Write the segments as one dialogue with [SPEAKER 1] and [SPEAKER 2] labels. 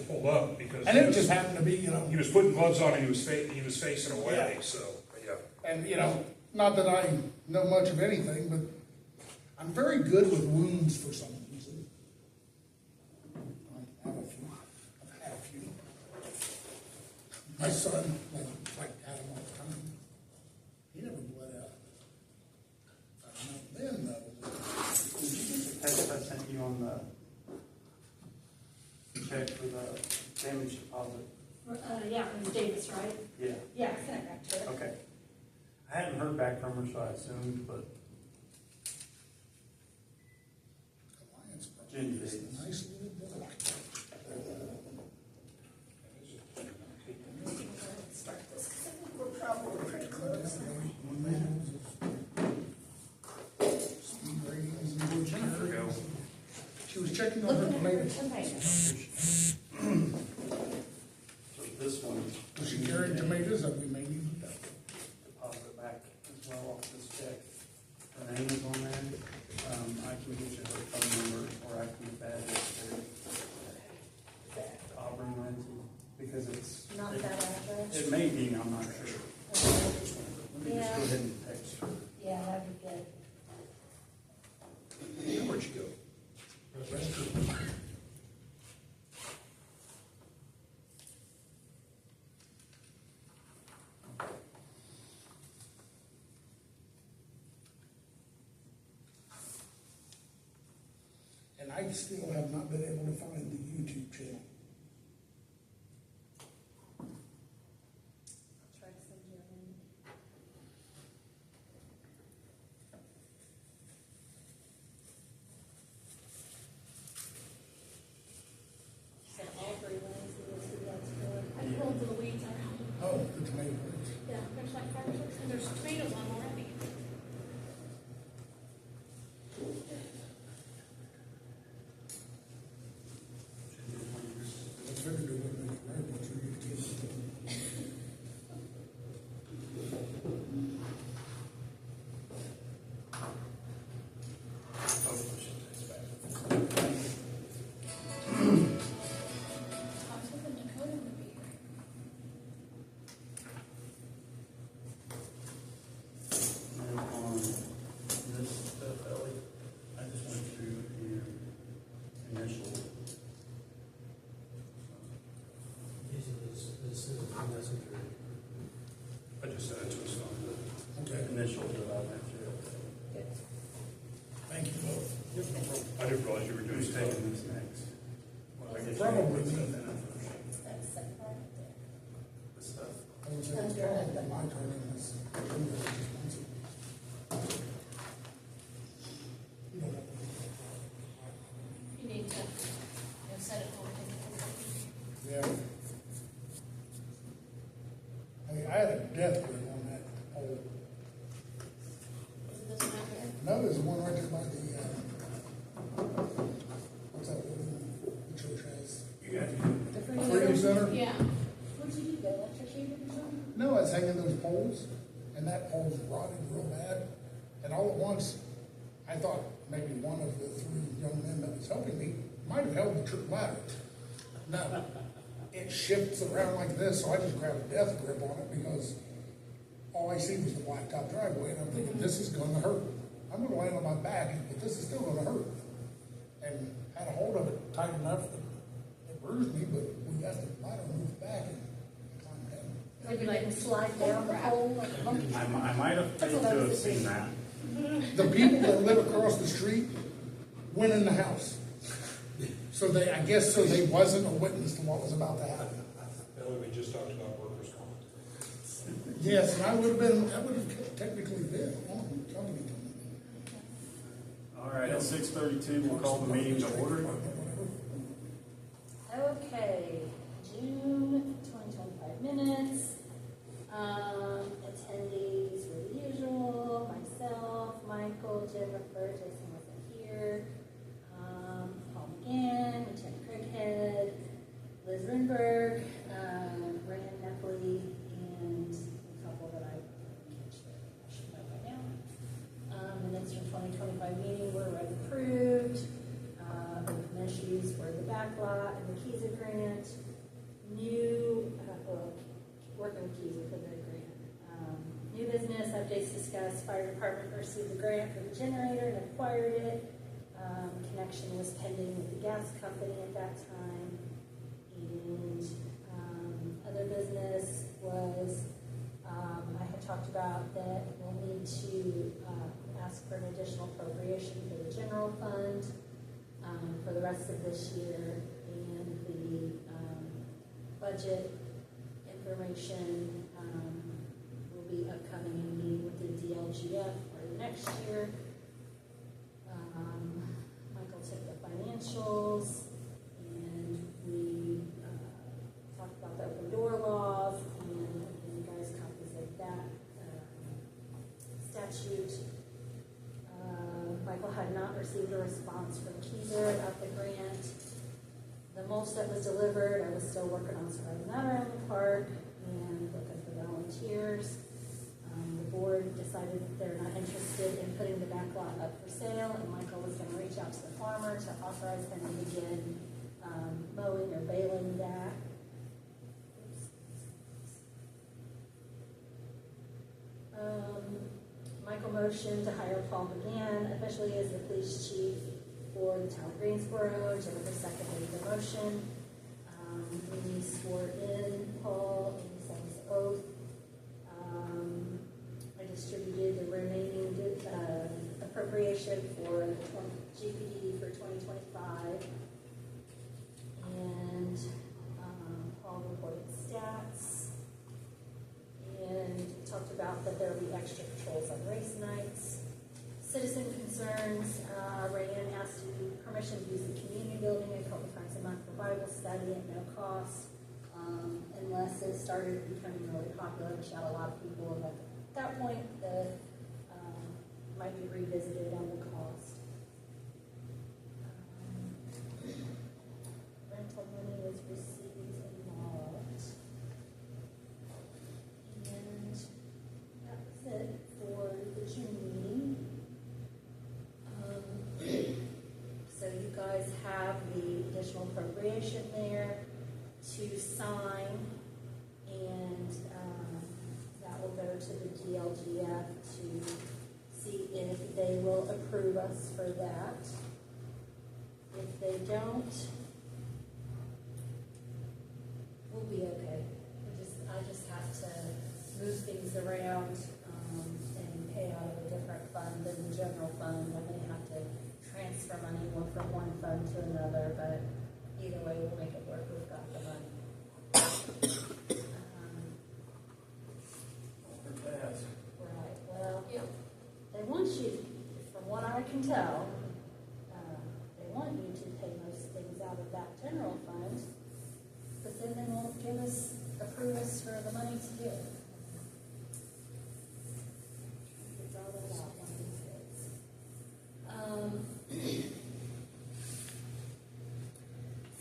[SPEAKER 1] pulled up because.
[SPEAKER 2] And it just happened to be, you know,
[SPEAKER 1] He was putting gloves on and he was facing away,
[SPEAKER 2] Yeah.
[SPEAKER 1] so, yeah.
[SPEAKER 2] and, you know, not that I know much of anything, but I'm very good with wounds for some reason. I have a few. I've had a few. My son, like had them all the time. He never bled out. I don't know then, though.
[SPEAKER 3] Did you get the text I sent you on the check for the damage deposit?
[SPEAKER 4] Yeah, it was Davis, right?
[SPEAKER 3] Yeah.
[SPEAKER 4] Yeah, I sent it back to her.
[SPEAKER 3] Okay. I hadn't heard back from her, so I assumed, but
[SPEAKER 2] Alliance
[SPEAKER 3] Jenny
[SPEAKER 2] Brothers,
[SPEAKER 3] Davis.
[SPEAKER 2] nice little book.
[SPEAKER 4] Start this, because I think we're probably pretty close.
[SPEAKER 2] Speed ratings and wood
[SPEAKER 1] Jennifer, go.
[SPEAKER 2] carriers. She was checking on her
[SPEAKER 4] Looking at her
[SPEAKER 2] tomatoes.
[SPEAKER 4] tomatoes.
[SPEAKER 3] so this one.
[SPEAKER 2] Was she carrying tomatoes that we may need?
[SPEAKER 3] Deposit back as well off this check. Her name is on there. I can get you her phone number, or I can get that Auburn Lindsay, because it's.
[SPEAKER 4] Not that address.
[SPEAKER 3] It may be, I'm not sure. Let me just go ahead and text her.
[SPEAKER 4] Yeah, that'd be good.
[SPEAKER 1] Where'd you go?
[SPEAKER 2] And I still have not been able to find the YouTube channel.
[SPEAKER 4] I'll try to send you a link. So Aubrey Lindsay is who that's for.
[SPEAKER 5] I pulled the weeds out.
[SPEAKER 2] Oh, the tomato plants.
[SPEAKER 5] Yeah, there's like 5 or 6, and there's tomatoes on already.
[SPEAKER 2] I figured it wouldn't make it right, but you need to take it.
[SPEAKER 5] I was hoping Dakota would be here.
[SPEAKER 3] And on this stuff, Ellie, I just went through your initial.
[SPEAKER 1] I just sent it to his phone.
[SPEAKER 2] Okay,
[SPEAKER 3] Initial that I went through.
[SPEAKER 2] thank you both.
[SPEAKER 1] Yep, no problem. I didn't realize you were doing
[SPEAKER 3] Who's
[SPEAKER 1] stuff.
[SPEAKER 3] taking this next? Well, I guess you
[SPEAKER 2] Probably
[SPEAKER 3] can put
[SPEAKER 2] me.
[SPEAKER 3] stuff in it first.
[SPEAKER 4] That's the second part.
[SPEAKER 3] The stuff.
[SPEAKER 2] I would say it's probably my turn in this. You don't have to.
[SPEAKER 5] You need to, set it home.
[SPEAKER 2] Yeah. I had a death grip on that pole.
[SPEAKER 5] Is it this one right here?
[SPEAKER 2] No, there's one right there by the, what's that building the church has?
[SPEAKER 4] The
[SPEAKER 2] Freedom Center?
[SPEAKER 5] Yeah.
[SPEAKER 4] What'd you do, the electrocuted or something?
[SPEAKER 2] No, I was hanging those poles, and that pole's rotted real bad. And all at once, I thought maybe one of the 3 young men that was helping me might have held the trip ladder. No, it shifts around like this, so I just grabbed a death grip on it because all I see was the blacktop driveway, and I'm thinking, this is gonna hurt. I'm gonna land on my back, but this is still gonna hurt. And had a hold of it tight enough that it bruised me, but we got the ladder moved back and climbed down.
[SPEAKER 4] Maybe like slide down the pole like a monkey.
[SPEAKER 3] I might have failed to have seen that.
[SPEAKER 2] The people that live across the street went in the house. So they, I guess, so they wasn't a witness to what was about to happen.
[SPEAKER 1] Ellie, we just talked about workers' comp.
[SPEAKER 2] Yes, and I would have technically been on the company.
[SPEAKER 3] All right, at 6:32, we'll call the meeting to order.
[SPEAKER 4] Okay, June 2025 minutes. Attendees were the usual, myself, Michael, Jennifer, Jason wasn't here. Paul McGann, Lieutenant Craighead, Liz Renberg, Rand Nepoli, and a couple that I should know by now. Minutes from 2025 meeting were read and approved. Open issues were the backlot and the Keyser grant. working with Keyser for the grant. New business, updates discussed, fire department received the grant for the generator and acquired it. Connection was pending with the gas company at that time. And other business was, I had talked about that we'll need to ask for an additional appropriation for the general fund for the rest of this year, and the budget information will be upcoming in meeting with the DLGF for the next year. Michael took the financials, and we talked about the open door laws, and you guys copies of that statute. Michael had not received a response from Keyser about the grant. The mulch that was delivered, I was still working on spreading that around the park and looking for volunteers. The board decided that they're not interested in putting the back lot up for sale, and Michael was going to reach out to the farmer to authorize him to begin mowing or baling that. Michael motioned to hire Paul McGann officially as the police chief for the town of Greensboro. Jennifer seconded the motion. We swore in Paul, and he signed his oath. I distributed the remaining appropriation for the GPD for 2025. And Paul reported stats. And talked about that there will be extra patrols on race nights. Citizen concerns, Rayanne asked you permission to use the community building a couple times a month for Bible study at no cost, unless it started becoming really popular and she had a lot of people, and at that point, the might be revisited on the cost. Rental money was received and logged. And that was it for the June meeting. So you guys have the additional appropriation there to sign, and that will go to the DLGF to see if they will approve us for that. If they don't, we'll be okay. I just have to move things around and pay out of a different fund than the general fund. I may have to transfer money from one fund to another, but either way, we'll make it work. We've got the money. Right, well, they want you, from what I can tell, they want you to pay most things out of that general fund, but then they won't approve us for the money to do it. It's all about one of these days.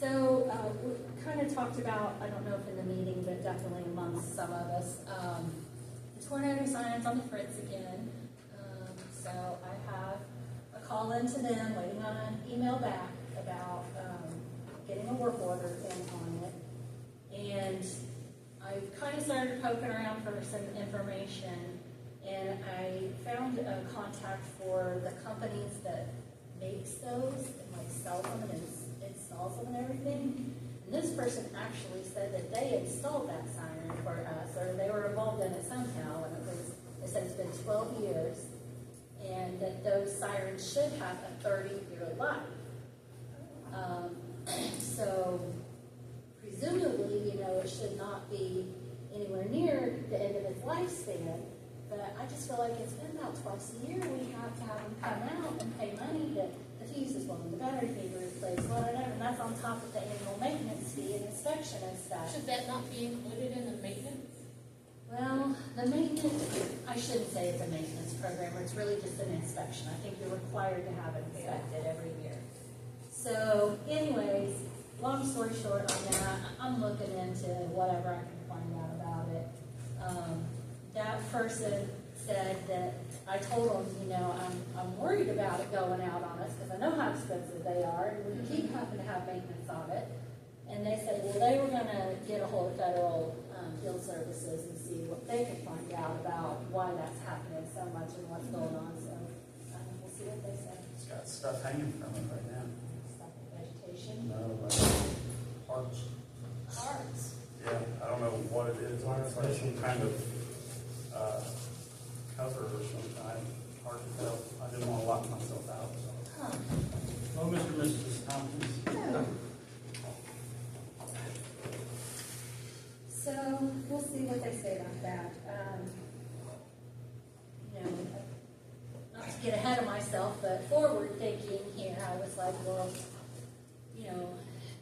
[SPEAKER 4] So, we kind of talked about, I don't know if in the meeting, but definitely amongst some of us, the tornado signs on the fritz again. So I have a call into them, waiting on an email back about getting a work order in on it. And I kind of started poking around for some information, and I found a contact for the companies that makes those and like sells them and installs them and everything. And this person actually said that they installed that siren for us, or they were involved in it somehow, and they said it's been 12 years, and that those sirens should have a 30-year life. So presumably, it should not be anywhere near the end of its lifespan, but I just feel like it's been about twice a year we have to have them come out and pay money that the fuse is blown, the battery can be replaced, whatever, and that's on top of the annual maintenance fee and inspection and stuff.
[SPEAKER 5] Should that not be included in the maintenance?
[SPEAKER 4] Well, the maintenance, I shouldn't say it's a maintenance program, it's really just an inspection. I think you're required to have it inspected every year. So anyways, long story short on that, I'm looking into whatever I can find out about it. That person said that, I told them, I'm worried about it going out on us because I know how expensive they are, and we keep having to have maintenance on it. And they said, well, they were going to get a hold of federal field services and see what they can find out about why that's happening so much and what's going on, so, we'll see what they say.
[SPEAKER 3] It's got stuff hanging from it right now.
[SPEAKER 4] Stuff with vegetation.
[SPEAKER 3] No, like parts.
[SPEAKER 4] Hearts.
[SPEAKER 3] Yeah, I don't know what it is. It's like some kind of, cover or some kind. Hard to tell. I didn't want to lock myself out, so.
[SPEAKER 4] Huh.
[SPEAKER 3] Well, Mr. and Mrs. Tompkins.
[SPEAKER 4] So, we'll see what they say about that. You know, not to get ahead of myself, but forward thinking here, I was like, well, you know,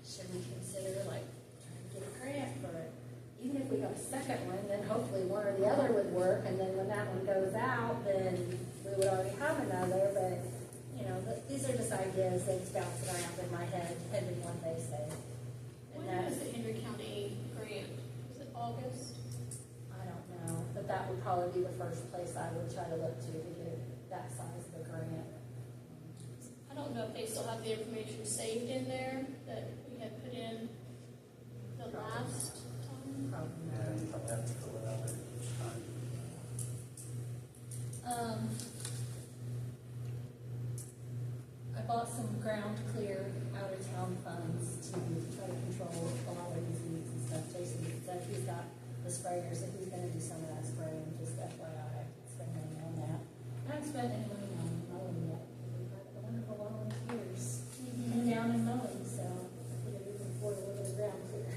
[SPEAKER 4] should we consider like trying to get a grant for it? Even if we got a second one, then hopefully one or the other would work, and then when that one goes out, then we would already have another, but, you know, these are just ideas that's bouncing around in my head, depending what they say. And
[SPEAKER 5] When was the Henry County grant? Was it August?
[SPEAKER 4] I don't know, but that would probably be the first place I would try to look to get that size of a grant.
[SPEAKER 5] I don't know if they still have the information saved in there that we had put in the last time.
[SPEAKER 4] Probably
[SPEAKER 3] Yeah,
[SPEAKER 4] not.
[SPEAKER 3] you probably have to fill it out there each time.
[SPEAKER 4] I bought some ground clear out of town funds to try to control a lot of these weeds and stuff. Jason said he's got the sprayer, so he's gonna do some of that spraying, just FYI, spend money on that. I haven't spent any money on mowing yet. We've had a wonderful volunteers down in mowing, so I think we can afford a little bit of ground clear.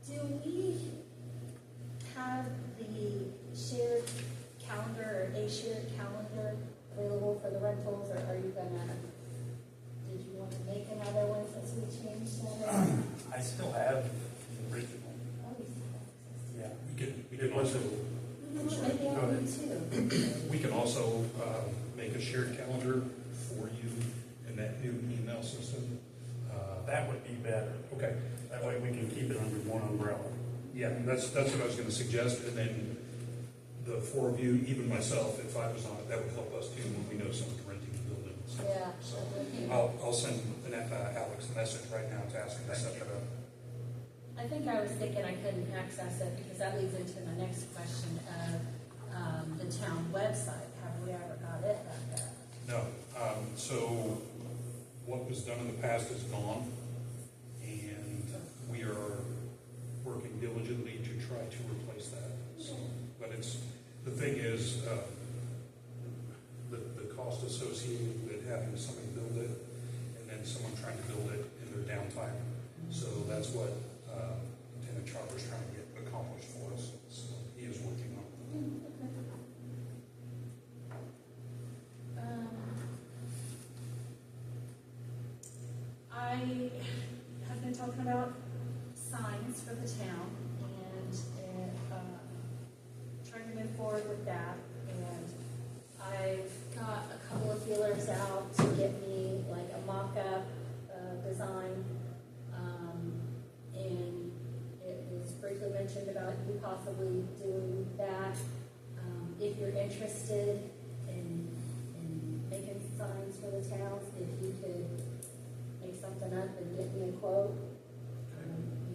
[SPEAKER 4] Do we have the shared calendar or a shared calendar available for the rentals, or are you gonna, did you want to make another one since we changed that?
[SPEAKER 3] I still have the original.
[SPEAKER 4] Oh, you still
[SPEAKER 3] Yeah.
[SPEAKER 1] We can also,
[SPEAKER 4] have access. Maybe
[SPEAKER 3] Go
[SPEAKER 4] I
[SPEAKER 3] ahead.
[SPEAKER 4] do too.
[SPEAKER 1] we can also, make a shared calendar for you in that new email system.
[SPEAKER 3] That would be better.
[SPEAKER 1] Okay,
[SPEAKER 3] That way we can keep it under one umbrella.
[SPEAKER 1] yeah, that's what I was gonna suggest, and then the four of you, even myself, if I was on it, that would help us too, when we know someone's renting the building.
[SPEAKER 4] Yeah.
[SPEAKER 1] So,
[SPEAKER 4] that would be-
[SPEAKER 1] I'll send Alex a message right now to ask him to set that up.
[SPEAKER 4] I think I was thinking I couldn't access it because that leads into my next question of, the town website. Have we ever got it back up?
[SPEAKER 1] No, so what was done in the past is gone, and we are working diligently to try to replace that. So, but the thing is, the cost associated with having somebody build it, and then someone trying to build it in their downtime. So that's what, Lieutenant Chopper's trying to get accomplished for us, so he is working on it.
[SPEAKER 4] I have been talking about signs for the town and trying to move forward with that. And I've got a couple of feelers out to get me like a mock-up design. And it was briefly mentioned about you possibly doing that. If you're interested in making signs for the towns, if you could make something up and get me a quote.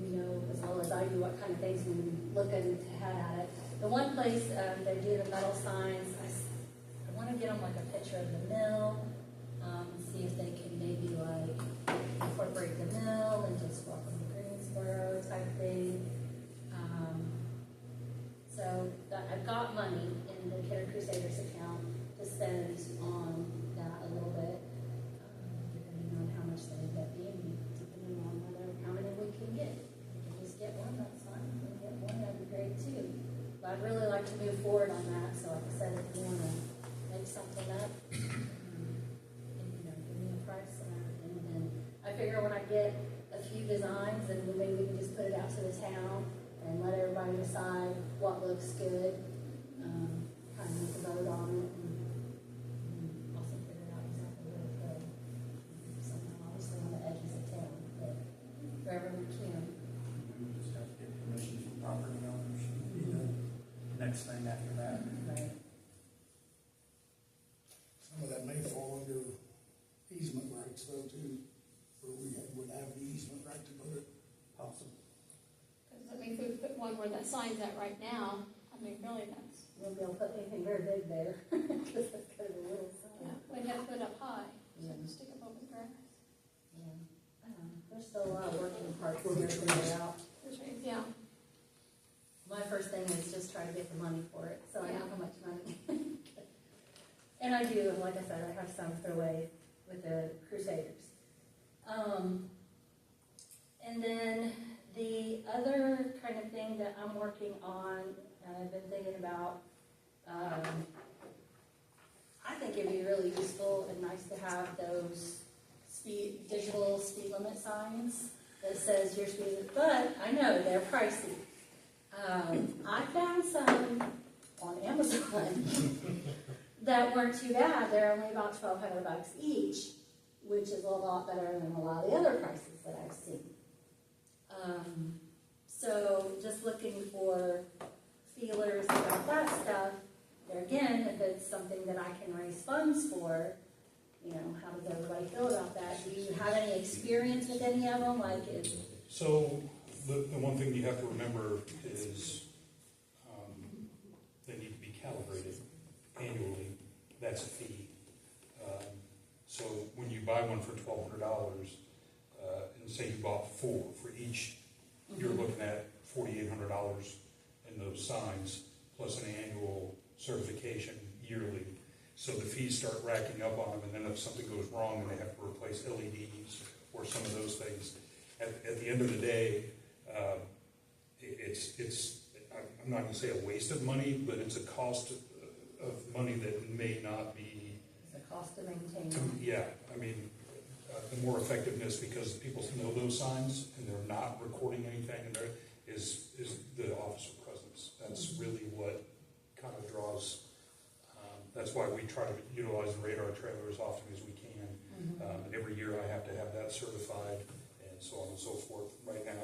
[SPEAKER 4] You know as well as I do what kind of things we looking to have at it. The one place they do the metal signs, I want to get them like a picture of the mill, see if they can maybe like incorporate the mill and just welcome to Greensboro type thing. So I've got money in the Kidder Crusaders account to spend on that a little bit, depending on how much they end up being, depending on how many we can get. If we can just get one, that's fine. If we can get one, that'd be great too. But I'd really like to move forward on that, so like I said, if you wanna make something up, and, you know, give me a price and everything, and then I figure when I get a few designs, and maybe we can just put it out to the town and let everybody decide what looks good, kind of make a vote on it, and also figure out exactly where to go. Somehow, obviously on the edges of town, but wherever we can.
[SPEAKER 3] We would just have to get permission from property owners. Next thing after that.
[SPEAKER 4] Right.
[SPEAKER 2] Some of that may fall under bikes though too, where we would have the easement right to put it.
[SPEAKER 3] Possible.
[SPEAKER 5] Because I mean, if we put one where that sign's at right now, I mean, really, that's,
[SPEAKER 4] Won't be able to put anything very big there, because it's kind of a little sign.
[SPEAKER 5] yeah, we'd have to put it up high, so
[SPEAKER 4] Yeah.
[SPEAKER 5] to stick up over the grass.
[SPEAKER 4] Yeah. There's still a lot of working parts here to figure out.
[SPEAKER 5] That's right, yeah.
[SPEAKER 4] My first thing is just try to get the money for it, so I know
[SPEAKER 5] Yeah.
[SPEAKER 4] how much money. And I do, and like I said, I have some throw away with the Crusaders. And then the other kind of thing that I'm working on, and I've been thinking about, I think it'd be really useful and nice to have those digital speed limit signs that says your speed limit, but I know they're pricey. I found some on Amazon that weren't too bad. They're only about $1,200 each, which is a lot better than a lot of the other prices that I've seen. So just looking for feelers about that stuff. There again, if it's something that I can raise funds for, you know, how does everybody feel about that? Do you have any experience with any of them? Like,
[SPEAKER 1] So, the one thing you have to remember is, they need to be calibrated annually, that's a fee. So when you buy one for $1,200, and say you bought 4 for each, you're looking at $4,800 in those signs, plus an annual certification yearly. So the fees start racking up on them, and then if something goes wrong and they have to replace LEDs or some of those things, at the end of the day, I'm not gonna say a waste of money, but it's a cost of money that may not be,
[SPEAKER 4] the cost to maintain.
[SPEAKER 1] yeah, I mean, the more effectiveness, because people know those signs and they're not recording anything, and there is the officer presence. That's really what kind of draws, that's why we try to utilize the radar trailer as often as we can. And every year I have to have that certified and so on and so forth. Right now,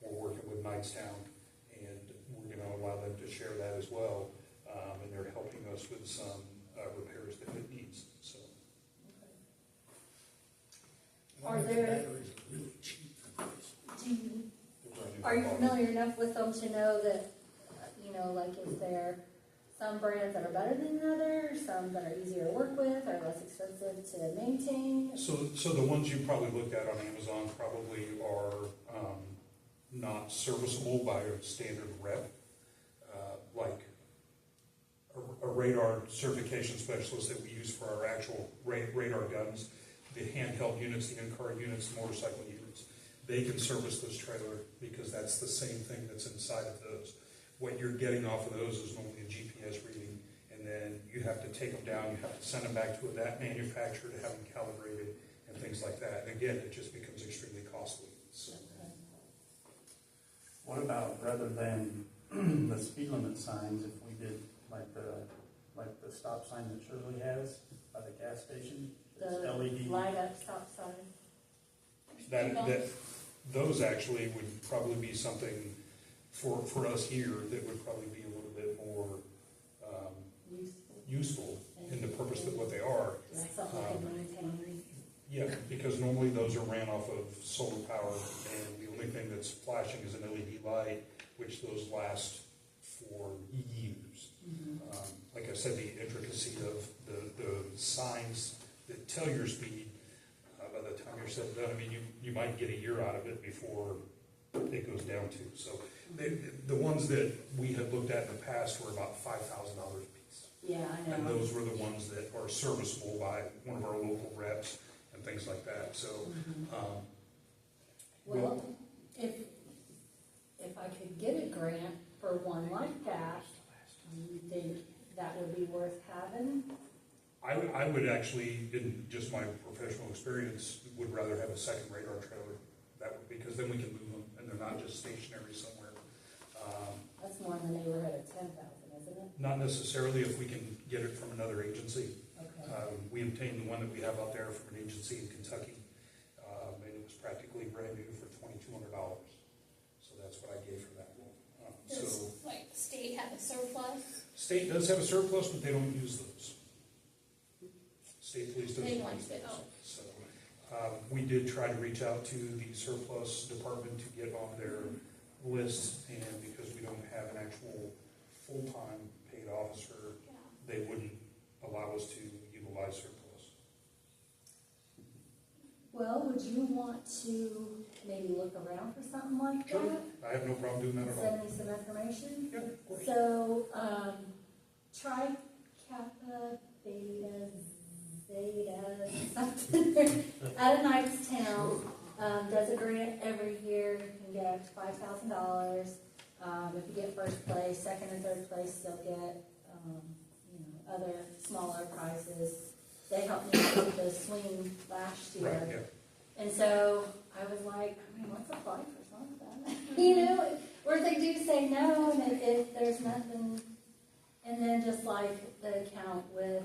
[SPEAKER 1] we're working with Knightstown, and we're gonna allow them to share that as well. And they're helping us with some repairs that it needs, so.
[SPEAKER 4] Are
[SPEAKER 2] And the
[SPEAKER 4] there-
[SPEAKER 2] batteries are really cheap for those.
[SPEAKER 4] Are you familiar enough with them to know that, you know, like, is there some brands that are better than others, some that are easier to work with, or less expensive to maintain?
[SPEAKER 1] So the ones you probably looked at on Amazon probably are not serviceable by a standard rep. Like a radar certification specialist that we use for our actual radar guns, the handheld units, the in-car units, the motorcycle units. They can service those trailers because that's the same thing that's inside of those. What you're getting off of those is normally a GPS reading, and then you have to take them down, you have to send them back to that manufacturer to have them calibrated and things like that. And again, it just becomes extremely costly. So,
[SPEAKER 3] What about, rather than the speed limit signs, if we did like the stop sign that Shirley has by the gas station? It's
[SPEAKER 4] The
[SPEAKER 3] LED.
[SPEAKER 4] light up stop sign?
[SPEAKER 1] those actually would probably be something for us here that would probably be a little bit more useful in the purpose of what they are.
[SPEAKER 4] Yeah, something we can maintain.
[SPEAKER 1] Yeah, because normally those are ran off of solar power, and the only thing that's flashing is an LED light, which those last for years. Like I said, the intricacy of the signs that tell your speed, by the time you're said and done, I mean, you might get a year out of it before it goes down to. So the ones that we had looked at in the past were about $5,000 a piece.
[SPEAKER 4] Yeah, I
[SPEAKER 1] And
[SPEAKER 4] know.
[SPEAKER 1] those were the ones that are serviceable by one of our local reps and things like that, so.
[SPEAKER 4] Well, if I could get a grant for one like that, do you think that would be worth having?
[SPEAKER 1] I would actually, in just my professional experience, would rather have a second radar trailer. That would, because then we can move them, and they're not just stationary somewhere.
[SPEAKER 4] That's more in the neighborhood of 10,000, isn't it?
[SPEAKER 1] Not necessarily if we can get it from another agency.
[SPEAKER 4] Okay.
[SPEAKER 1] We obtained the one that we have out there from an agency in Kentucky, and it was practically brand new for $2,200. So that's what I gave for that one.
[SPEAKER 5] Does, like, the state have a surplus?
[SPEAKER 1] State does have a surplus, but they don't use those. State police doesn't
[SPEAKER 5] They
[SPEAKER 1] use
[SPEAKER 5] want
[SPEAKER 1] those.
[SPEAKER 5] it, oh.
[SPEAKER 1] So, We did try to reach out to the surplus department to get on their list, and because we don't have an actual full-time paid officer,
[SPEAKER 5] Yeah.
[SPEAKER 1] they wouldn't allow us to utilize surplus.
[SPEAKER 4] Well, would you want to maybe look around for something like
[SPEAKER 1] Sure.
[SPEAKER 4] that?
[SPEAKER 1] I have no problem doing that at all.
[SPEAKER 4] Send me some information?
[SPEAKER 1] Yeah, of course.
[SPEAKER 4] So, try Kappa Beta Zeta something out of Knightstown, does a grant every year, you can get $5,000. If you get first place, second and third place, you'll get, other smaller prizes. They helped me out with the swing last year.
[SPEAKER 1] Right, yeah.
[SPEAKER 4] And so I was like, let's apply for something. Where they do say no, and if there's nothing, and then just like the account with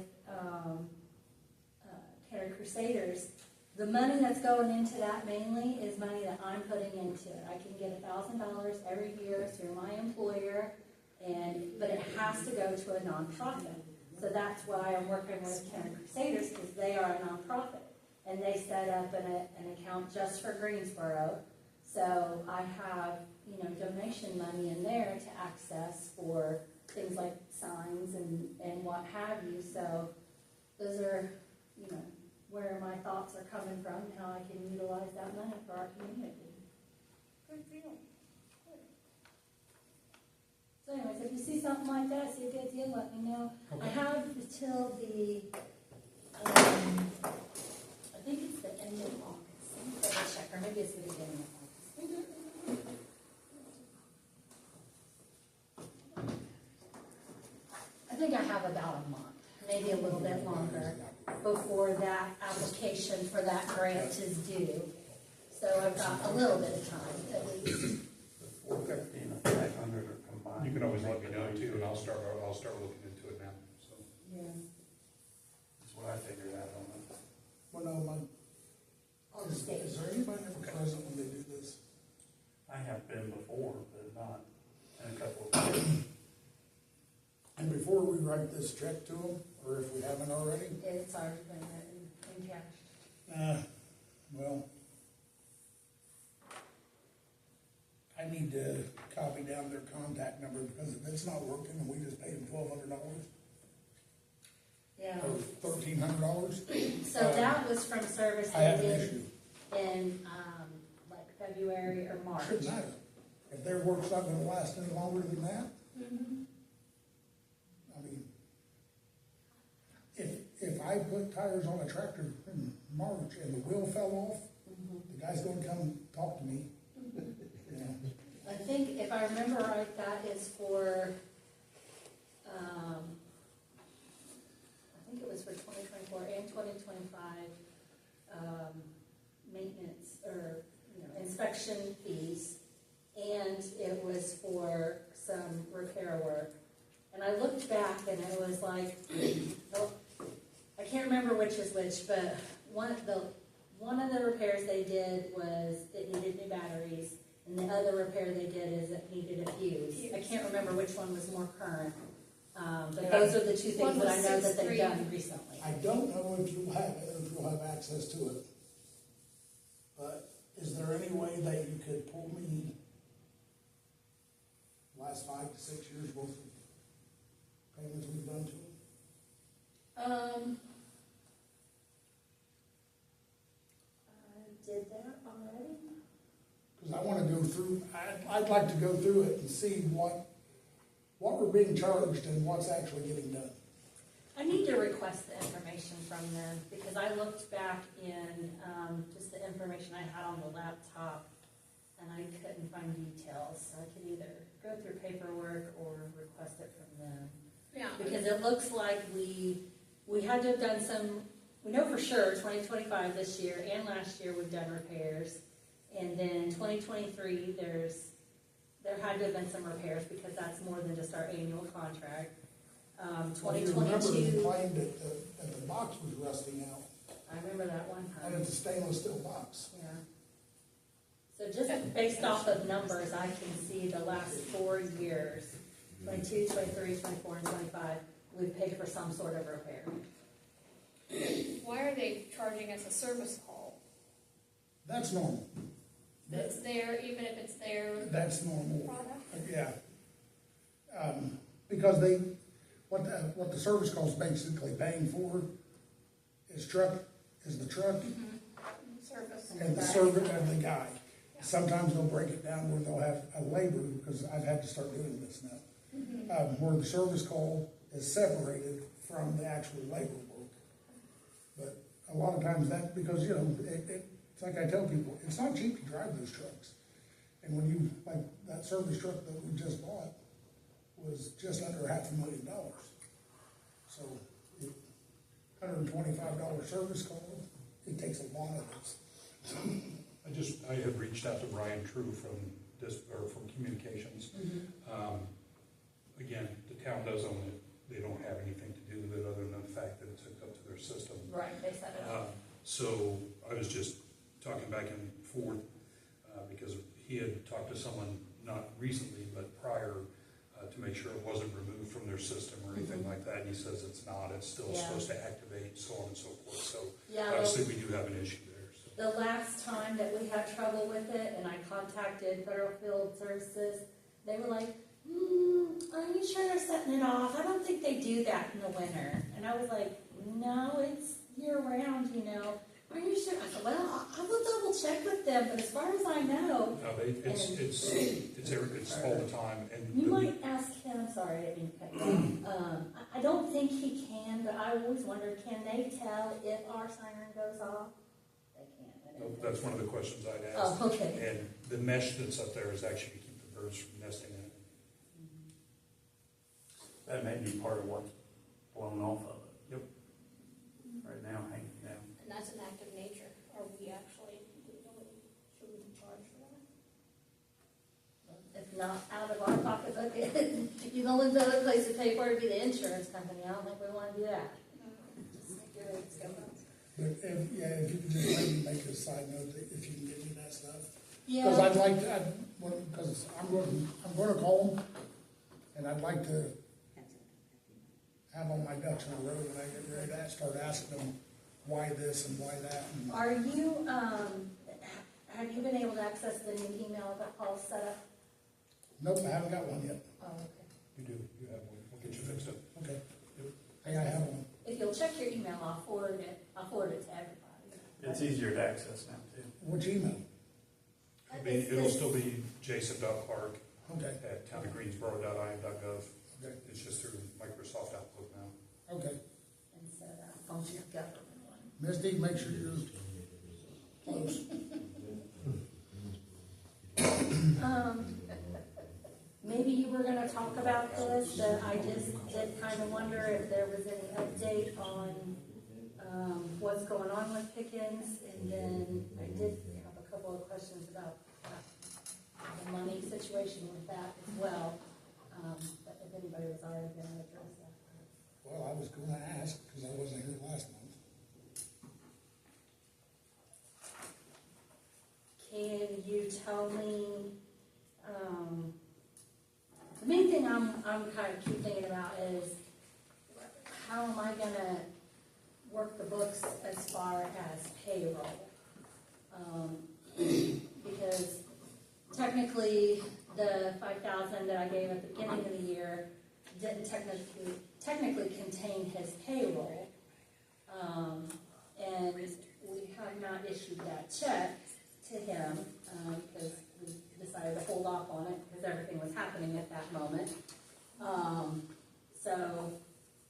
[SPEAKER 4] Canada Crusaders, the money that's going into that mainly is money that I'm putting into it. I can get $1,000 every year through my employer, but it has to go to a nonprofit. So that's why I'm working with Canada Crusaders, because they are a nonprofit. And they set up an account just for Greensboro. So I have, donation money in there to access for things like signs and what have you. So those are, where my thoughts are coming from, and how I can utilize that money for our community.
[SPEAKER 5] Good deal.
[SPEAKER 4] So anyways, if you see something like that, see a good deal, let me know. I
[SPEAKER 1] Okay.
[SPEAKER 4] have until the, I think it's the end of August. Let me double check, or maybe it's the beginning of August. I think I have about a month, maybe a little bit longer, before that application for that grant is due. So I've got a little bit of time, at least.
[SPEAKER 3] The 450 and the 500 are combined.
[SPEAKER 1] You can always let me know too, and I'll start looking into it now, so.
[SPEAKER 4] Yeah.
[SPEAKER 3] That's what I figured out on it.
[SPEAKER 2] Well, no,
[SPEAKER 4] I'll just stay.
[SPEAKER 2] is there anybody ever present when they do this?
[SPEAKER 3] I have been before, but not in a couple of years.
[SPEAKER 2] And before we write this check to them, or if we haven't already,
[SPEAKER 4] It's already been written in cash.
[SPEAKER 2] well, I need to copy down their contact number, because if it's not working and we just paid them $1,200
[SPEAKER 4] Yeah.
[SPEAKER 2] or $1,300,
[SPEAKER 4] So that was from service
[SPEAKER 2] I
[SPEAKER 4] they
[SPEAKER 2] have an
[SPEAKER 4] did
[SPEAKER 2] issue.
[SPEAKER 4] in, like February or March.
[SPEAKER 2] Shouldn't matter. If their work's not gonna last any longer than that,
[SPEAKER 4] Mhm.
[SPEAKER 2] I mean, if I put tires on a tractor in March and the wheel fell off, the guy's gonna come talk to me. You know,
[SPEAKER 4] I think, if I remember right, that is for, I think it was for 2024 and 2025, maintenance or, inspection fees. And it was for some repair work. And I looked back and it was like, I can't remember which is which, but one of the repairs they did was it needed new batteries, and the other repair they did is it needed a fuse. I can't remember which one was more current, but those are the two
[SPEAKER 5] One
[SPEAKER 4] things that I
[SPEAKER 5] was
[SPEAKER 4] know that
[SPEAKER 5] 6.3.
[SPEAKER 4] they've done recently.
[SPEAKER 2] I don't know if you'll have access to it, but is there any way that you could pull me last 5 to 6 years worth of payments we've done to them?
[SPEAKER 4] I did that already.
[SPEAKER 2] Because I wanna go through, I'd like to go through it and see what we're being charged and what's actually getting done.
[SPEAKER 4] I need to request the information from them, because I looked back in, just the information I had on the laptop, and I couldn't find details, so I could either go through paperwork or request it from them.
[SPEAKER 5] Yeah.
[SPEAKER 4] Because it looks like we had to have done some, we know for sure, 2025 this year and last year we've done repairs. And then 2023, there had to have been some repairs, because that's more than just our annual contract.
[SPEAKER 2] Well, you remember you
[SPEAKER 4] 2022,
[SPEAKER 2] claimed that the box was rusting out,
[SPEAKER 4] I remember that one
[SPEAKER 2] and
[SPEAKER 4] time,
[SPEAKER 2] it's a stainless steel box.
[SPEAKER 4] yeah. So just based off of numbers, I can see the last 4 years, 22, 23, 24, and 25, we've paid for some sort of repair.
[SPEAKER 5] Why are they charging us a service call?
[SPEAKER 2] That's normal.
[SPEAKER 5] It's there, even if it's their
[SPEAKER 2] That's normal,
[SPEAKER 5] product?
[SPEAKER 2] yeah. Because what the service call's basically paying for is the truck
[SPEAKER 5] Service.
[SPEAKER 2] and the service of the guy. Sometimes they'll break it down where they'll have a labor, because I've had to start doing this now. Where the service call is separated from the actual labor work. But a lot of times that, because, you know, it's like I tell people, it's not cheap to drive those trucks. And when you, like, that service truck that we just bought was just under $500,000. So, $125 service call, it takes a lot of this.
[SPEAKER 1] I had reached out to Brian True from Communications. Again, the town does own it. They don't have anything to do with it other than the fact that it's hooked up to their system.
[SPEAKER 5] Right, they set it up.
[SPEAKER 1] So I was just talking back and forth, because he had talked to someone, not recently, but prior, to make sure it wasn't removed from their system or anything like that. And he says it's not, it's still
[SPEAKER 4] Yeah.
[SPEAKER 1] supposed to activate, so on and so forth. So
[SPEAKER 4] Yeah,
[SPEAKER 1] obviously we do have an issue there. So.
[SPEAKER 4] the last time that we had trouble with it, and I contacted Federal Field Services, they were like, are you sure they're setting it off? I don't think they do that in the winter. And I was like, no, it's year round, you know. Are you sure? I said, well, I will double check with them, but as far as I know,
[SPEAKER 1] No, it's all the time. And
[SPEAKER 4] you might ask him, sorry, I didn't cut you off. I don't think he can, but I always wonder, can they tell if our siren goes off? They can't. I don't think
[SPEAKER 1] that's
[SPEAKER 4] so.
[SPEAKER 1] one of the questions I'd asked.
[SPEAKER 4] Oh, okay.
[SPEAKER 1] And the mesh that's up there is actually to keep the birds from nesting in it.
[SPEAKER 3] That may be part of what's blown off of it.
[SPEAKER 1] Yep.
[SPEAKER 3] Right now, hanging down.
[SPEAKER 5] And that's an act of nature. Are we actually, should we charge for that?
[SPEAKER 4] If not out of our pocketbook, you know, the other place to pay for it would be the insurance company. I don't think we want to do that. Just make your rates go up.
[SPEAKER 2] But if you could just maybe make a side note, that if you can get me that stuff.
[SPEAKER 4] Yeah.
[SPEAKER 2] Because I'd like to, because I'm going to call them, and I'd like to have all my ducks in a row when I get ready to start asking them why this and why that. And
[SPEAKER 4] Are you, have you been able to access the new email that Paul set up?
[SPEAKER 2] nope, I haven't got one yet.
[SPEAKER 4] Oh, okay.
[SPEAKER 1] You have one. We'll get you fixed up.
[SPEAKER 2] Okay. I have one.
[SPEAKER 4] If you'll check your email, I'll forward it to everybody.
[SPEAKER 3] It's easier to access now, too.
[SPEAKER 2] Which email?
[SPEAKER 1] It'll still be jason.clark
[SPEAKER 2] Okay,
[SPEAKER 1] at towngreensboro.im.gov.
[SPEAKER 2] okay,
[SPEAKER 1] It's just through Microsoft Outlook now.
[SPEAKER 2] okay.
[SPEAKER 4] Instead of that funky government one.
[SPEAKER 2] Misty, make sure you're close.
[SPEAKER 4] Maybe you were gonna talk about this, but I just did kind of wonder if there was any update on, what's going on with Pickens, and then I did have a couple of questions about the money situation with that as well, but if anybody was already gonna address that.
[SPEAKER 2] Well, I was going to ask, because I wasn't here last month.
[SPEAKER 4] Can you tell me, the main thing I'm kind of keep thinking about is, how am I gonna work the books as far as payroll? Because technically, the 5,000 that I gave at the beginning of the year didn't technically contain his payroll. And we have not issued that check to him, because we decided to hold off on it because everything was happening at that moment. So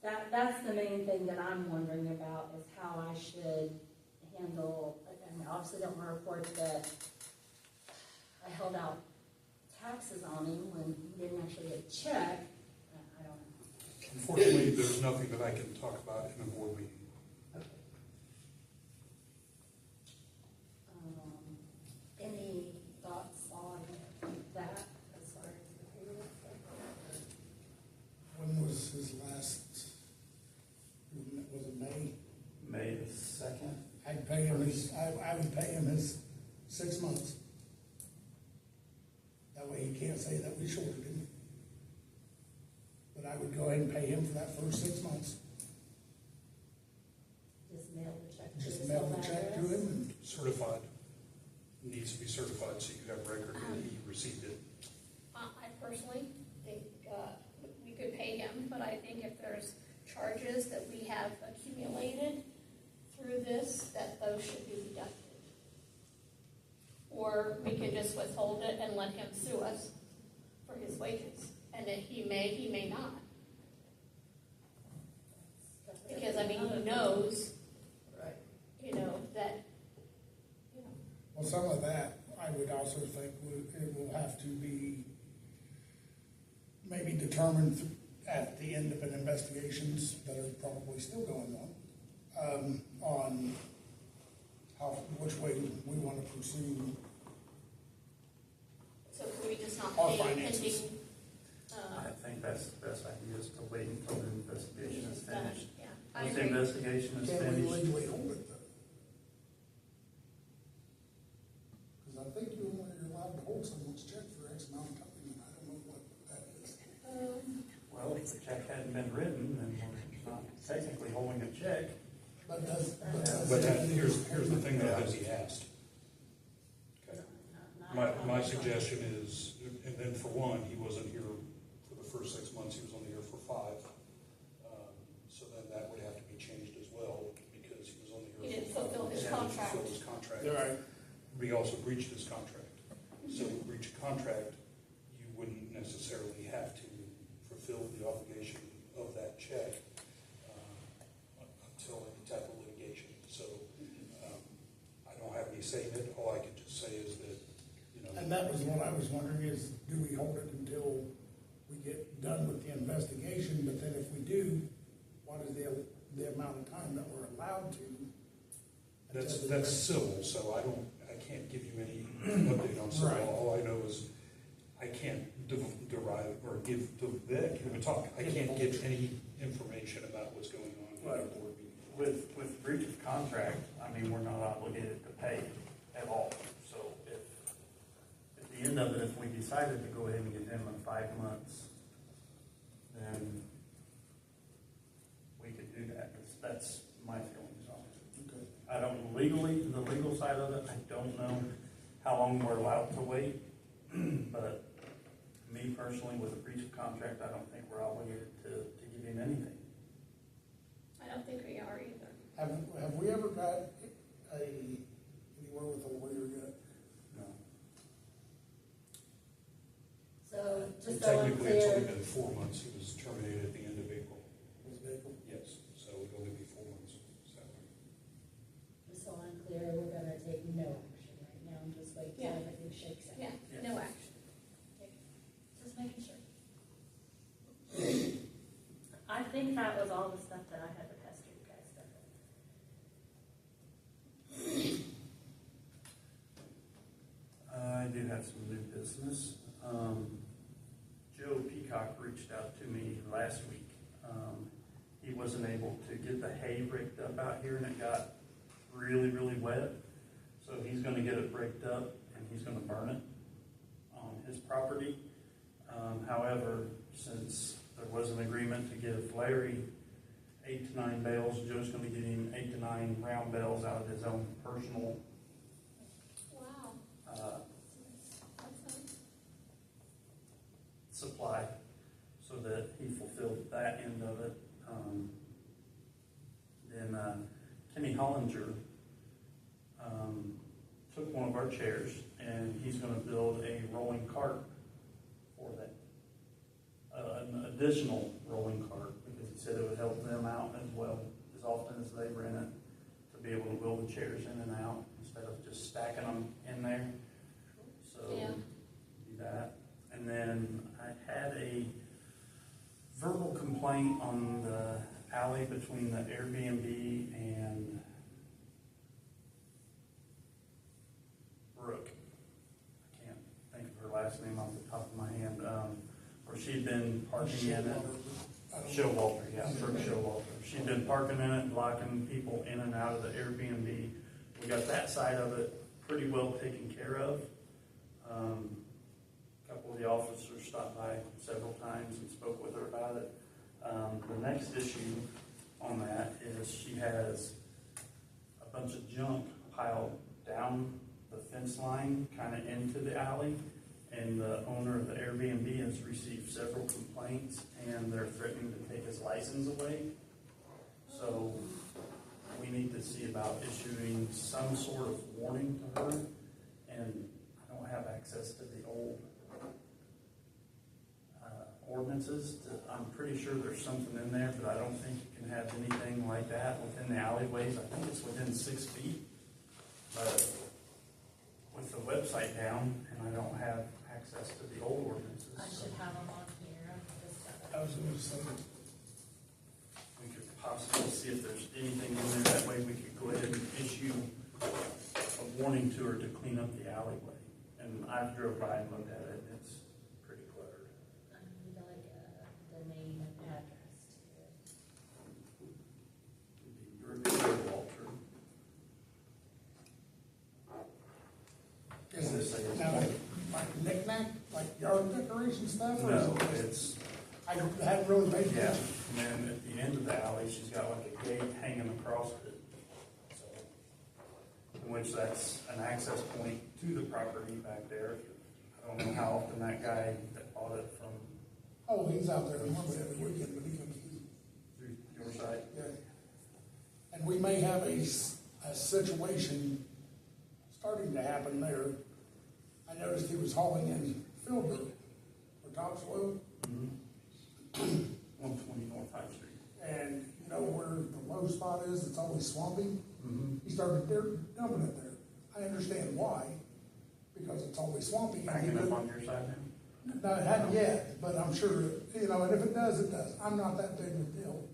[SPEAKER 4] that's the main thing that I'm wondering about, is how I should handle, I mean, obviously don't want to report that I held out taxes on him when he didn't actually get a check. I don't know.
[SPEAKER 1] Unfortunately, there's nothing that I can talk about in a board meeting.
[SPEAKER 4] Any thoughts on that as far as the payroll?
[SPEAKER 2] When was his last, was it May?
[SPEAKER 3] May the 2nd?
[SPEAKER 2] I'd pay him I would pay him his 6 months. That way he can't say that we shorted him. But I would go ahead and pay him for that first 6 months.
[SPEAKER 4] Just mail the check to
[SPEAKER 2] Just
[SPEAKER 4] his
[SPEAKER 2] mail
[SPEAKER 4] home
[SPEAKER 2] the check to
[SPEAKER 4] address?
[SPEAKER 2] him, and
[SPEAKER 1] Certified. needs to be certified so you have record that he received it.
[SPEAKER 5] I personally think, we could pay him, but I think if there's charges that we have accumulated through this, that those should be deducted. Or we can just withhold it and let him sue us for his wages, and that he may not. Because, I mean, he knows,
[SPEAKER 6] Right.
[SPEAKER 5] you know, that, you know,
[SPEAKER 2] Well, some of that, I would also think it will have to be maybe determined at the end of an investigations that are probably still going on how, which way we want to pursue.
[SPEAKER 5] so can we just not
[SPEAKER 2] Our
[SPEAKER 5] pay
[SPEAKER 2] finances.
[SPEAKER 5] pending?
[SPEAKER 3] I think that's the best idea, is to wait until the investigation is finished.
[SPEAKER 5] Yeah, I
[SPEAKER 3] Once the
[SPEAKER 5] agree.
[SPEAKER 3] investigation is
[SPEAKER 2] Can we
[SPEAKER 3] finished,
[SPEAKER 2] legally hold it though? Because I think you're allowed to hold someone's check for X amount of time, and I don't know what that is.
[SPEAKER 3] well, if the check hadn't been written, then we're not technically holding a check.
[SPEAKER 2] But does.
[SPEAKER 1] But here's the thing though, that he asked. Okay. My suggestion is, and then for one, he wasn't here for the first 6 months, he was only here for 5. So then that would have to be changed as well, because he was only here.
[SPEAKER 5] He didn't
[SPEAKER 1] for 5
[SPEAKER 5] fulfill his
[SPEAKER 1] months. He didn't
[SPEAKER 5] contract.
[SPEAKER 1] fulfill his contract.
[SPEAKER 2] You're right.
[SPEAKER 1] But he also breached his contract. So to breach a contract, you wouldn't necessarily have to fulfill the obligation of that check until any type of litigation. So I don't have any say in it. All I can just say is that, you know.
[SPEAKER 2] And that was what I was wondering is, do we hold it until we get done with the investigation? But then if we do, what is the amount of time that we're allowed to?
[SPEAKER 1] That's civil, so I can't give you any update on civil.
[SPEAKER 2] Right.
[SPEAKER 1] All I know is I can't derive or give I can't give any information about what's going on in a board meeting.
[SPEAKER 3] With breach of contract, I mean, we're not obligated to pay at all. So if, at the end of it, if we decided to go ahead and give him a 5 months, then we could do that. That's my feelings on it.
[SPEAKER 2] Okay.
[SPEAKER 3] I don't legally, the legal side of it, I don't know how long we're allowed to wait. But me personally, with a breach of contract, I don't think we're obligated to give him anything.
[SPEAKER 5] I don't think we are either.
[SPEAKER 2] Have we ever got anywhere with a lawyer yet?
[SPEAKER 3] No.
[SPEAKER 6] So, just
[SPEAKER 1] And
[SPEAKER 6] so I'm
[SPEAKER 1] technically, it's only
[SPEAKER 6] clear,
[SPEAKER 1] been 4 months. He was terminated at the end of April.
[SPEAKER 2] Was it April?
[SPEAKER 1] Yes, so it would only be 4 months. So,
[SPEAKER 6] just so I'm clear, we're gonna take no action right now and just wait till
[SPEAKER 5] Yeah.
[SPEAKER 6] everything shakes out.
[SPEAKER 5] Yeah,
[SPEAKER 3] Yes.
[SPEAKER 5] no action.
[SPEAKER 6] Just making sure.
[SPEAKER 4] I think that was all the stuff that I had to pester you guys with.
[SPEAKER 3] I do have some new business. Joe Peacock reached out to me last week. He wasn't able to get the hay raked up out here, and it got really, really wet. So he's gonna get it raked up, and he's gonna burn it on his property. However, since there was an agreement to give Larry 8 to 9 bales, Joe's gonna be getting 8 to 9 round bales out of his own personal
[SPEAKER 5] Wow. That's nice.
[SPEAKER 3] supply, so that he fulfilled that end of it. Then Kenny Hollinger took one of our chairs, and he's gonna build a rolling cart for that. An additional rolling cart, because he said it would help them out as well, as often as they rent it, to be able to wheel the chairs in and out, instead of just stacking them in there. So,
[SPEAKER 5] Yeah.
[SPEAKER 3] do that. And then I had a verbal complaint on the alley between the Airbnb and Brooke. I can't think of her last name off the top of my head, where she'd been parking in it. Showalter, yeah, Brooke Showalter. She'd been parking in it, blocking people in and out of the Airbnb. We got that side of it pretty well taken care of. A couple of the officers stopped by several times and spoke with her about it. The next issue on that is she has a bunch of junk piled down the fence fence line kind of into the alley. And the owner of the Airbnb has received several complaints, and they're threatening to take his license away. So we need to see about issuing some sort of warning to her. And I don't have access to the old ordinances. I'm pretty sure there's something in there, but I don't think you can have anything like that within the alleyways. I think it's within 6 feet. But with the website down, and I don't have access to the old ordinances.
[SPEAKER 6] I should have them on here, I've just got
[SPEAKER 2] I was gonna say,
[SPEAKER 3] We could possibly see if there's anything in there, that way we could go ahead and issue a warning to her to clean up the alleyway. And I drove by and looked at it, and it's pretty cluttered.
[SPEAKER 6] I need like the name and address to it.
[SPEAKER 3] You're a good Walter.
[SPEAKER 2] is this now like knick-knack, like yard decoration stuff? Or is
[SPEAKER 3] No,
[SPEAKER 2] it just-
[SPEAKER 3] it's,
[SPEAKER 2] I hadn't really paid
[SPEAKER 3] yeah,
[SPEAKER 2] attention.
[SPEAKER 3] and then at the end of the alley, she's got like a gate hanging across it. So, in which that's an access point to the property back there. I don't know how often that guy that bought it from
[SPEAKER 2] Oh, he's out there normally every weekend, but he comes through.
[SPEAKER 3] through your side.
[SPEAKER 2] Yeah. And we may have a situation starting to happen there. I noticed he was hauling in fill dirt for topsoil,
[SPEAKER 3] 120 North High Street.
[SPEAKER 2] and you know where the low spot is, it's always swampy. He started dumping it there. I understand why, because it's always swampy. and he
[SPEAKER 3] Backing up
[SPEAKER 2] couldn't-
[SPEAKER 3] on your side now?
[SPEAKER 2] No, it hadn't yet, but I'm sure, you know, and if it does, it does. I'm not that big of a deal.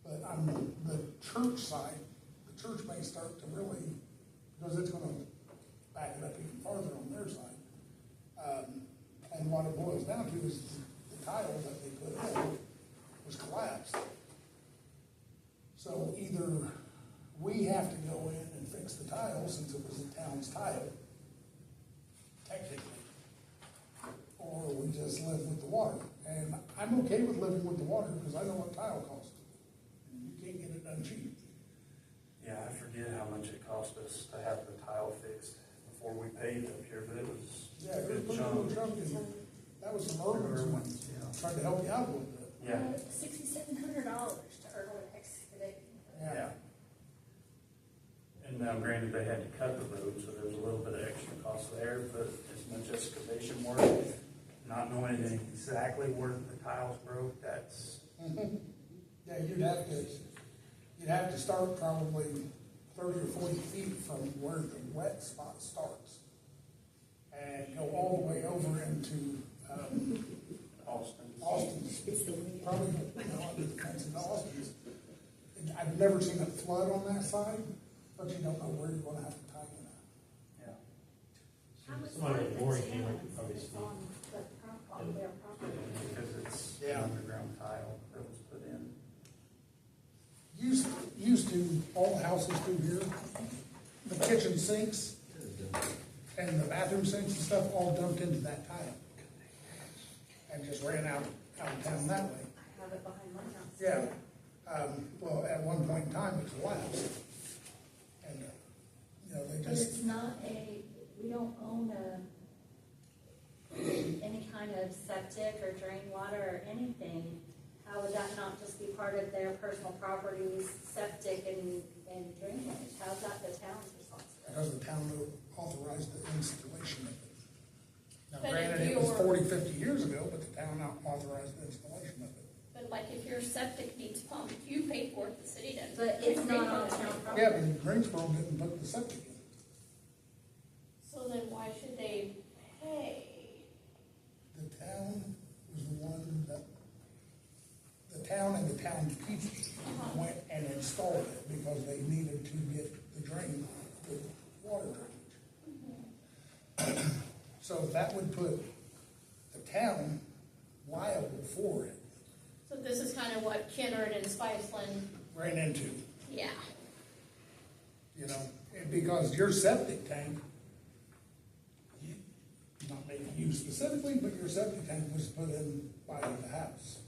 [SPEAKER 2] But I'm, the church side, the church may start to really, because it's gonna back it up even farther on their side. And what it boils down to is the tile that they put in was collapsed. So either we have to go in and fix the tile, since it was the town's tile, technically, or we just live with the water. And I'm okay with living with the water, because I know what tile costs. And you can't get it done cheap.
[SPEAKER 3] Yeah, I forget how much it cost us to have the tile fixed before we paved up here, but it was
[SPEAKER 2] Yeah,
[SPEAKER 3] a
[SPEAKER 2] it was
[SPEAKER 3] good
[SPEAKER 2] pretty little
[SPEAKER 3] chunk.
[SPEAKER 2] chunk, and that was some urban ones,
[SPEAKER 3] Yeah.
[SPEAKER 2] tried to help you out a little bit.
[SPEAKER 3] Yeah,
[SPEAKER 5] $6,700 to Irwin excavate.
[SPEAKER 3] yeah. And now granted, they had to cut the road, so there was a little bit of extra cost there, but as much excavation work, not knowing exactly where the tiles broke, that's,
[SPEAKER 2] Yeah, you'd have to start probably 30 or 40 feet from where the wet spot starts. And go all the way over into,
[SPEAKER 3] Austin.
[SPEAKER 2] Austin's. Probably, you know, it depends on Austin's. I've never seen it flood on that side, but you don't know where you're gonna have to tie it at.
[SPEAKER 3] Yeah.
[SPEAKER 7] Somebody with boring camera could probably see.
[SPEAKER 5] On their property.
[SPEAKER 3] Because it's an
[SPEAKER 2] Yeah.
[SPEAKER 3] underground tile that was put in.
[SPEAKER 2] Used to, all the houses through here, the kitchen sinks and the bathroom sinks and stuff all dumped into that tile. And just ran out of town that way.
[SPEAKER 4] I have it behind my house.
[SPEAKER 2] Yeah, well, at one point in time, it collapsed. And, you know, they
[SPEAKER 4] But
[SPEAKER 2] just,
[SPEAKER 4] it's not we don't own any kind of septic or drain water or anything. How would that not just be part of their personal properties, septic and drainage? How's that the town's responsibility?
[SPEAKER 2] because the town authorized the installation of it. Now
[SPEAKER 5] But
[SPEAKER 2] granted,
[SPEAKER 5] if
[SPEAKER 2] it was
[SPEAKER 5] you're-
[SPEAKER 2] 40, 50 years ago, but the town authorized the installation of it.
[SPEAKER 5] But like if your septic needs pumped, you pay for it, the city does.
[SPEAKER 4] But it's not on town property.
[SPEAKER 2] Yeah, but Greensboro didn't put the septic in.
[SPEAKER 5] So then why should they pay?
[SPEAKER 2] The town was the one that, the town and the town people went and installed it because they needed to get the drain, the water drainage. So that would put the town liable for it,
[SPEAKER 5] So this is kind of what Kennard and Spiceland,
[SPEAKER 2] ran into,
[SPEAKER 5] yeah.
[SPEAKER 2] you know, and because your septic tank, not maybe you specifically, but your septic tank was put in by the house.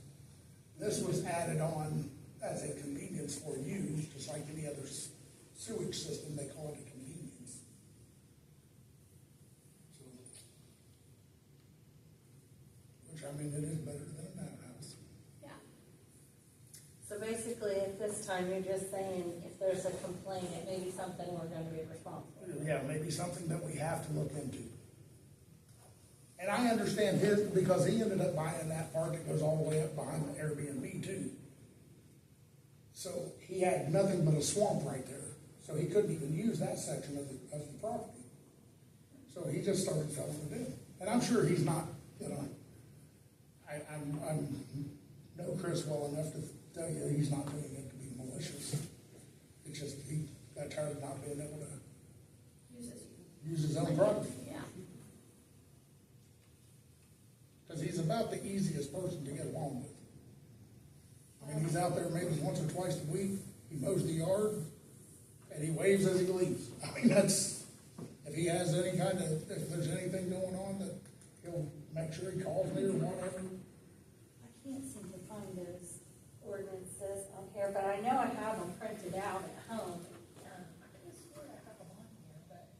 [SPEAKER 2] This was added on as a convenience for you, just like any other sewage system, they call it a convenience.
[SPEAKER 4] time, you're just saying if there's a complaint, it may be something we're gonna be responsible for.
[SPEAKER 2] Yeah, maybe something that we have to look into. And I understand his, because he ended up buying that part that goes all the way up behind the Airbnb too. So he had nothing but a swamp right there, so he couldn't even use that section of the property. So he just started filling it in, and I'm sure he's not, you know, I'm know Chris well enough to tell you he's not doing it to be malicious. It's just he got tired of not being able to use his own property.
[SPEAKER 5] Yeah.
[SPEAKER 2] Because he's about the easiest person to get along with. I mean, he's out there maybe once or twice a week, he mows the yard, and he waves as he leaves. I mean, that's, if he has any kind of, if there's anything going on, that he'll make sure he calls me or whatever.
[SPEAKER 4] I can't seem to find those ordinances on here, but I know I have them printed out at home. I could have sworn I have them on here, but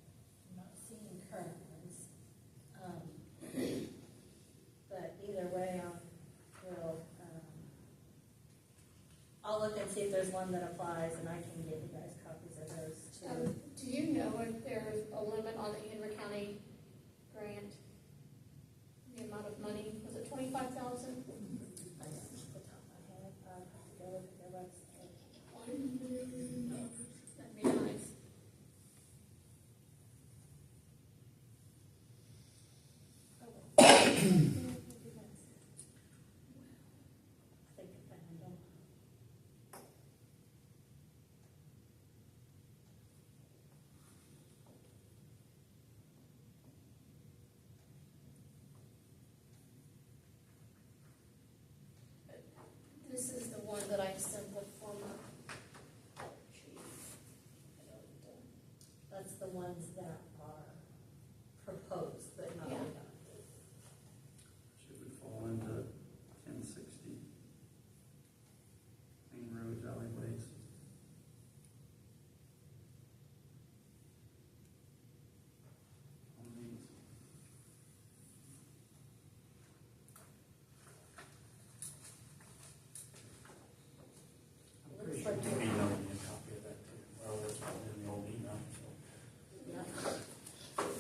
[SPEAKER 4] I'm not seeing current ones. But either way, I'll look and see if there's one that applies, and I can give you guys copies of those too.
[SPEAKER 5] Do you know if there's a limit on the Henry County grant? The amount of money, was it 25,000?
[SPEAKER 4] I know, off the top of my head, I'll have to go look at their website.
[SPEAKER 5] That'd be nice.
[SPEAKER 4] I think I found them.
[SPEAKER 5] This is the one that I sent the former chief.
[SPEAKER 4] That's the ones that are proposed, but not
[SPEAKER 5] Yeah.
[SPEAKER 4] adopted.
[SPEAKER 3] Should we fall into 1060? Main roads, alleyways. On these. I'm pretty sure
[SPEAKER 4] Looks
[SPEAKER 3] you
[SPEAKER 4] like-
[SPEAKER 3] emailed me a copy of that too. Well, that's probably in the old email, so.
[SPEAKER 4] Yeah.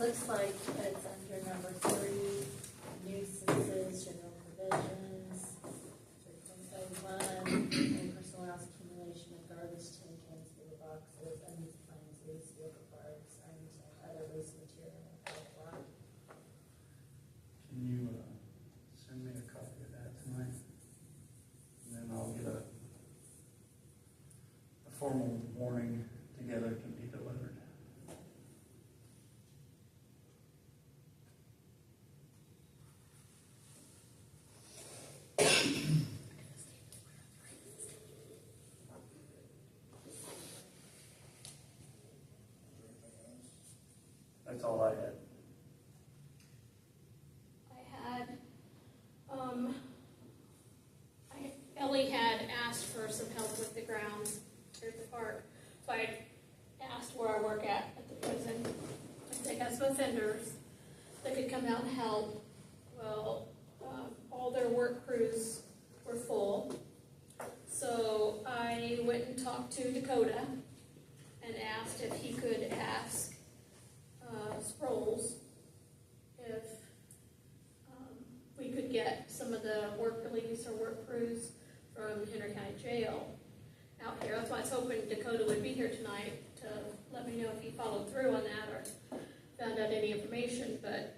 [SPEAKER 4] Looks like it's under number 3, nuisances, general provisions, 3.01, and personal house accumulation of garbage, tin cans, beer boxes, unused plants, loose vehicle parts, items, and other loose material, blah, blah.
[SPEAKER 3] Can you, send me a copy of that tonight? And then I'll get a formal warning together to be delivered. That's all I had.
[SPEAKER 5] Ellie had asked for some help with the grounds here at the park. So I asked where I work at the prison, if they got some vendors that could come out and help. Well, all their work crews were full. So I went and talked to Dakota and asked if he could ask Sproles if we could get some of the work release or work crews from Henry County Jail out here. That's why I was hoping Dakota would be here tonight to let me know if he followed through on that or found out any information, but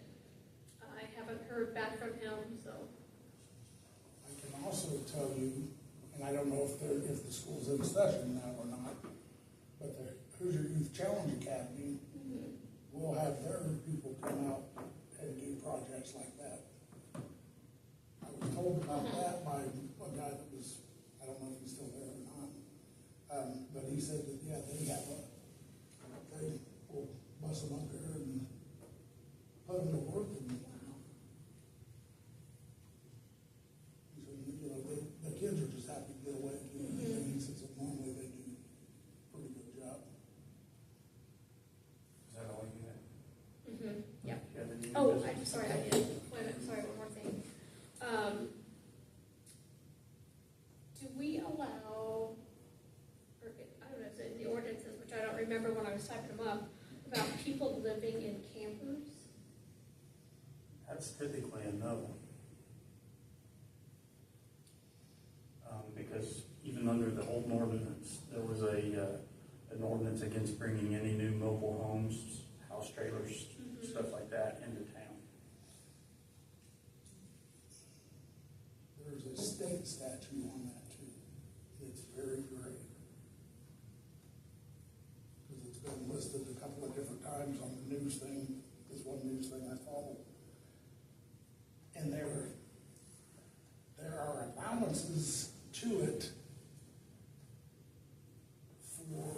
[SPEAKER 5] I haven't heard back from him, so.
[SPEAKER 2] I can also tell you, and I don't know if the school's in session now or not, but the Hoosier Youth Challenge Academy will have their people come out and do projects like that. I was told about that by a guy that was, I don't know if he's still there or not, but he said that, yeah, they will bust them up there and put them to work. And he said, you know, the kids are just happy to get away. And he says that normally they do a pretty good job.
[SPEAKER 3] Is that all you had?
[SPEAKER 5] Yeah.
[SPEAKER 3] You have any
[SPEAKER 5] Oh,
[SPEAKER 3] business?
[SPEAKER 5] I'm sorry, I did. Wait a minute, sorry, one more thing. Do we allow remember when I was typing them up, about people living in campers.
[SPEAKER 3] That's typically a no. Because even under the old ordinance, there was an ordinance against bringing any new mobile homes, house trailers, stuff like that into town.
[SPEAKER 2] There's a state statute on that too. It's very gray. Because it's been listed a couple of different times on the news thing, this one news thing I follow. And there are allowances to it for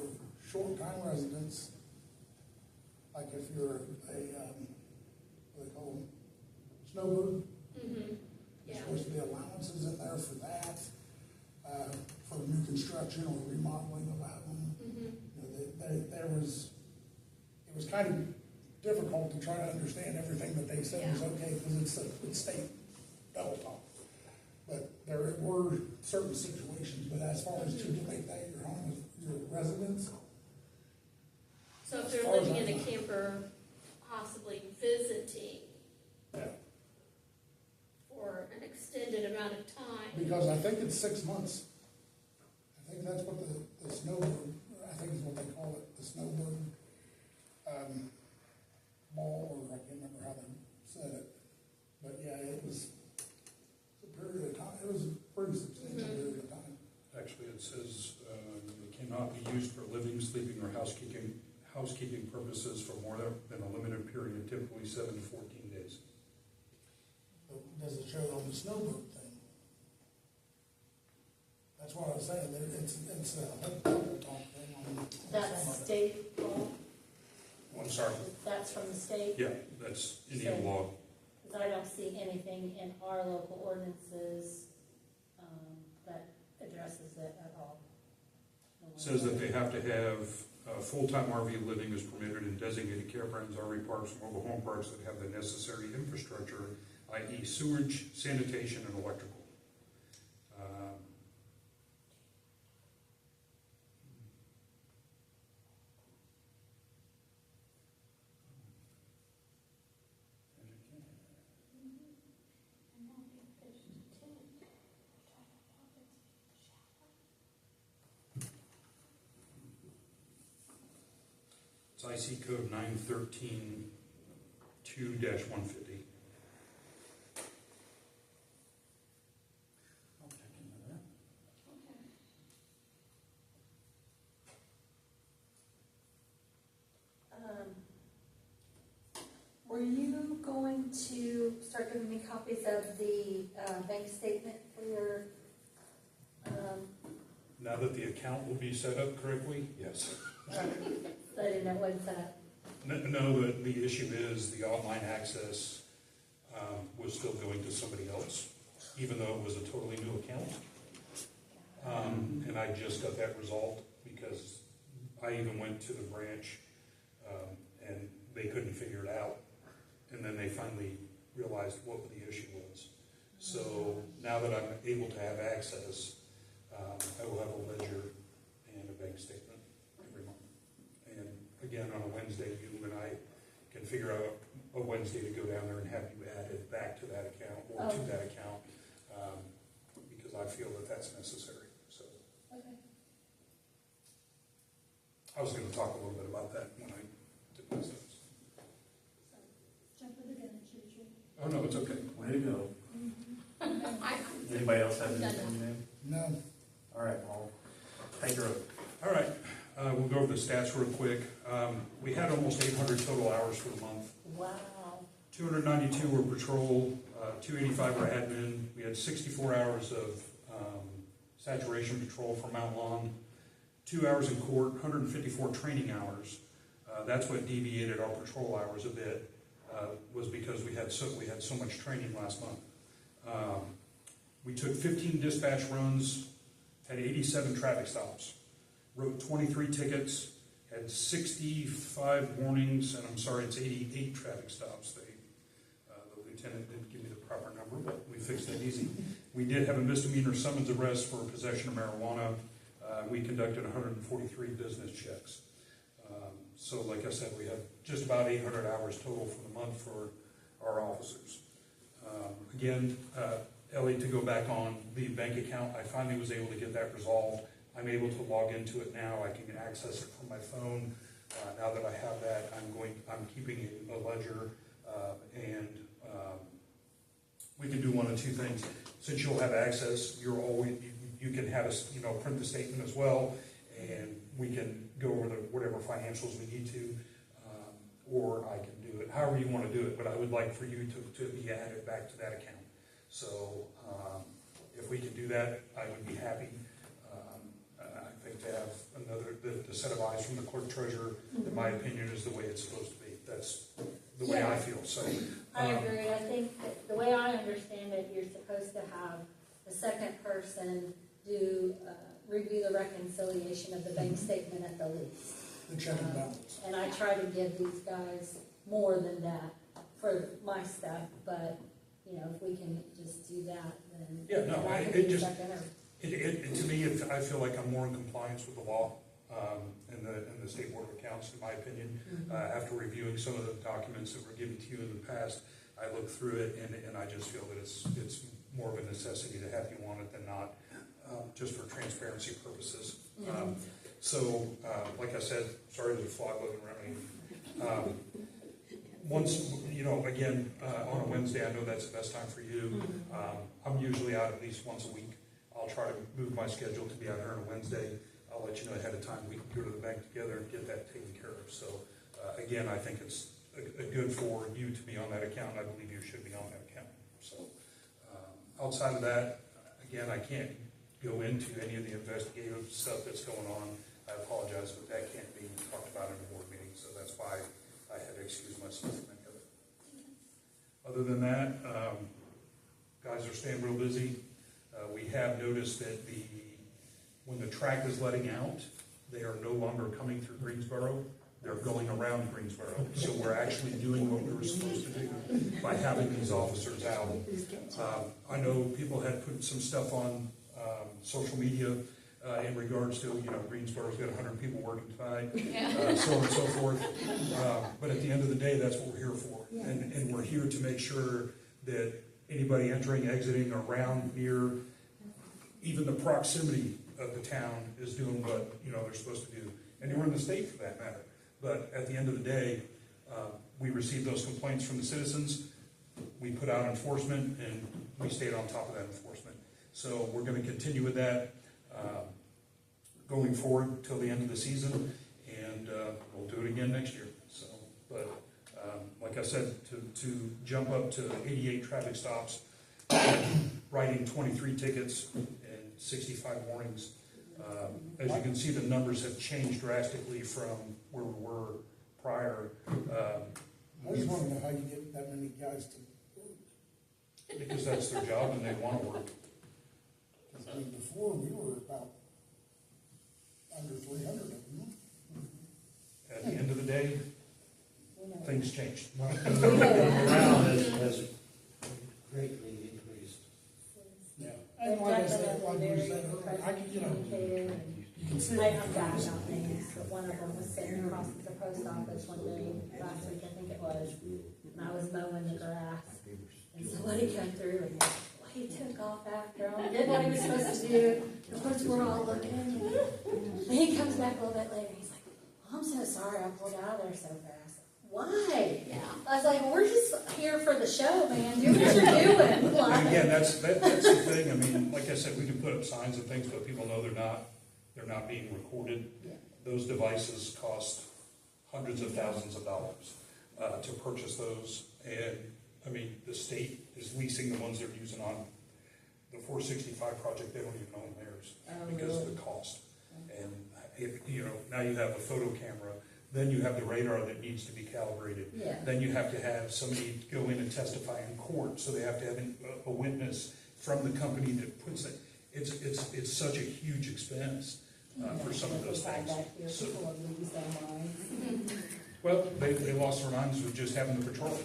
[SPEAKER 2] short-time residents, like if you're a, what do they call them, snowbird.
[SPEAKER 5] Mm-hmm.
[SPEAKER 2] There's
[SPEAKER 5] Yeah.
[SPEAKER 2] supposed to be allowances in there for that, for new construction or remodeling of that one.
[SPEAKER 5] Mm-hmm.
[SPEAKER 2] You know, it was kind of difficult to try to understand everything that they said was okay, because it's state double talk. But there were certain situations, but as far as to make that your home, your residence,
[SPEAKER 5] So if
[SPEAKER 2] As
[SPEAKER 5] they're
[SPEAKER 2] far as
[SPEAKER 5] living
[SPEAKER 2] I
[SPEAKER 5] in a
[SPEAKER 2] know.
[SPEAKER 5] camper, possibly visiting
[SPEAKER 2] yeah.
[SPEAKER 5] for an extended amount of time.
[SPEAKER 2] Because I think it's 6 months. I think that's what the snowbird, I think is what they call it, the snowbird, ball, or I can't remember how they said it. But yeah, it was a period of time, it was a pretty substantial period of time.
[SPEAKER 1] Actually, it says, it cannot be used for living, sleeping, or housekeeping purposes for more than a limited period, typically 7 to 14 days.
[SPEAKER 2] But does it show it on the snowbird thing? That's what I was saying, it's a whole double talk thing on some
[SPEAKER 6] That's
[SPEAKER 2] of it.
[SPEAKER 6] state law,
[SPEAKER 1] I'm sorry.
[SPEAKER 6] that's from the state?
[SPEAKER 1] Yeah, that's Indiana law.
[SPEAKER 6] Because I don't see anything in our local ordinances, that addresses it at all.
[SPEAKER 1] It says that they have to have full-time RV living is permitted in designated campgrounds, RV parks, mobile home parks that have the necessary infrastructure, i.e. sewage, sanitation, and electrical. It's IC code 913 2-150.
[SPEAKER 3] I'll check into that.
[SPEAKER 4] Were you going to start giving me copies of the bank statement for your,
[SPEAKER 1] Now that the account will be set up correctly, yes.
[SPEAKER 4] I didn't know what's that.
[SPEAKER 1] No, the issue is the online access was still going to somebody else, even though it was a totally new account. And I just got that resolved because I even went to the branch and they couldn't figure it out. And then they finally realized what the issue was. So now that I'm able to have access, I will have a ledger and a bank statement every month. And again, on a Wednesday, you and I can figure out a Wednesday to go down there and have you added back to that account or to that account, because I feel that that's necessary. So
[SPEAKER 4] Okay.
[SPEAKER 1] I was going to talk a little bit about that when I did my steps.
[SPEAKER 4] Jump with the gun, shoot you.
[SPEAKER 1] Oh, no, it's okay.
[SPEAKER 3] Way to go.
[SPEAKER 5] I,
[SPEAKER 3] Anybody else have
[SPEAKER 5] I'm done
[SPEAKER 3] anything, man?
[SPEAKER 2] No,
[SPEAKER 3] All right, Paul, take her up.
[SPEAKER 1] All right, we'll go over the stats real quick. We had almost 800 total hours for the month.
[SPEAKER 6] Wow.
[SPEAKER 1] 292 were patrol, 285 were admin. We had 64 hours of saturation patrol for Mount Long, 2 hours in court, 154 training hours. That's what deviated our patrol hours a bit, was because we had so much training last month. We took 15 dispatch runs, had 87 traffic stops, wrote 23 tickets, had 65 warnings, and I'm sorry, it's 88 traffic stops. The lieutenant didn't give me the proper number, but we fixed that easy. We did have a misdemeanor summons arrest for possession of marijuana. We conducted 143 business checks. So like I said, we have just about 800 hours total for the month for our officers. Again, Ellie, to go back on the bank account, I finally was able to get that resolved. I'm able to log into it now. I can access it from my phone. Now that I have that, I'm keeping a ledger, and we can do one of two things. Since you'll have access, you can have us, print the statement as well, and we can go over whatever financials we need to, or I can do it, however you want to do it, but I would like for you to be added back to that account. So, if we can do that, I would be happy. I think to have the set of eyes from the clerk treasurer, in my opinion, is the way it's supposed to be. That's the way I feel, so.
[SPEAKER 6] I agree. I think that the way I understand it, you're supposed to have the second person do, review the reconciliation of the bank statement at the least.
[SPEAKER 2] The check and balance.
[SPEAKER 6] And I try to give these guys more than that for my stuff, but, if we can just do that, then.
[SPEAKER 1] Yeah, no,
[SPEAKER 6] I can
[SPEAKER 1] it
[SPEAKER 6] be
[SPEAKER 1] just-
[SPEAKER 6] second or-
[SPEAKER 1] To me, I feel like I'm more in compliance with the law, in the State Board of Accounts, in my opinion. After reviewing some of the documents that were given to you in the past, I looked through it, and I just feel that it's more of a necessity to have you on it than not, just for transparency purposes. So, like I said, sorry there's a fly buzzing around me. Once, again, on a Wednesday, I know that's the best time for you. I'm usually out at least once a week. I'll try to move my schedule to be out here on a Wednesday. I'll let you know ahead of time. We can go to the bank together and get that taken care of. So, again, I think it's a good for you to be on that account. I believe you should be on that account. So, outside of that, again, I can't go into any of the investigative stuff that's going on. I apologize, but that can't be talked about in a board meeting. So that's why I had to excuse myself from any of it. Other than that, guys are staying real busy. We have noticed that when the track is letting out, they are no longer coming through Greensboro. They're going around Greensboro. So we're actually doing what we were supposed to do by having these officers out. I know people had put some stuff on social media in regards to, Greensboro's got 100 people working tonight, so on and so forth. But at the end of the day, that's what we're here for. And we're here to make sure that anybody entering, exiting, around, near, even the proximity of the town is doing what, they're supposed to do. Anywhere in the state for that matter. But at the end of the day, we received those complaints from the citizens. We put out enforcement, and we stayed on top of that enforcement. So we're going to continue with that going forward till the end of the season, and we'll do it again next year. So, but like I said, to jump up to 88 traffic stops, writing 23 tickets and 65 warnings. As you can see, the numbers have changed drastically from where we were prior.
[SPEAKER 2] I just want to know how you get that many guys to work.
[SPEAKER 1] Because that's their job and they want to work.
[SPEAKER 2] Because before we were about under 300 of them.
[SPEAKER 1] At the end of the day, things changed.
[SPEAKER 7] Morale has greatly increased.
[SPEAKER 2] Yeah.
[SPEAKER 6] They're
[SPEAKER 2] And like I said,
[SPEAKER 6] definitely
[SPEAKER 2] like you
[SPEAKER 6] very
[SPEAKER 2] said earlier, I can,
[SPEAKER 6] communicative and-
[SPEAKER 2] you can see.
[SPEAKER 6] I forgot about things, but one of them was sitting across the post office one day last week, I think it was, and I was mowing the grass, and somebody came through and, well, he took off after him, did what he was supposed to do. Of course, we're all looking, and he comes back a little bit later, he's like, I'm so sorry I pulled out of there so fast. Why?
[SPEAKER 5] Yeah.
[SPEAKER 6] I was like, we're just here for the show, man, do what you're doing.
[SPEAKER 1] And
[SPEAKER 6] Like,
[SPEAKER 1] again, that's the thing. I mean, like I said, we can put up signs and things, but people know they're not being recorded.
[SPEAKER 6] Yeah.
[SPEAKER 1] Those devices cost hundreds of thousands of dollars to purchase those. And I mean, the state is leasing the ones they're using on the 465 project. They don't even own theirs because of the cost. And if, now you have a photo camera, then you have the radar that needs to be calibrated.
[SPEAKER 6] Yeah.
[SPEAKER 1] Then you have to have somebody go in and testify in court, so they have to have a witness from the company that puts it. It's such a huge expense for some of those things. So,
[SPEAKER 6] People will lose their minds.
[SPEAKER 1] well, they lost their minds with just having the patrol.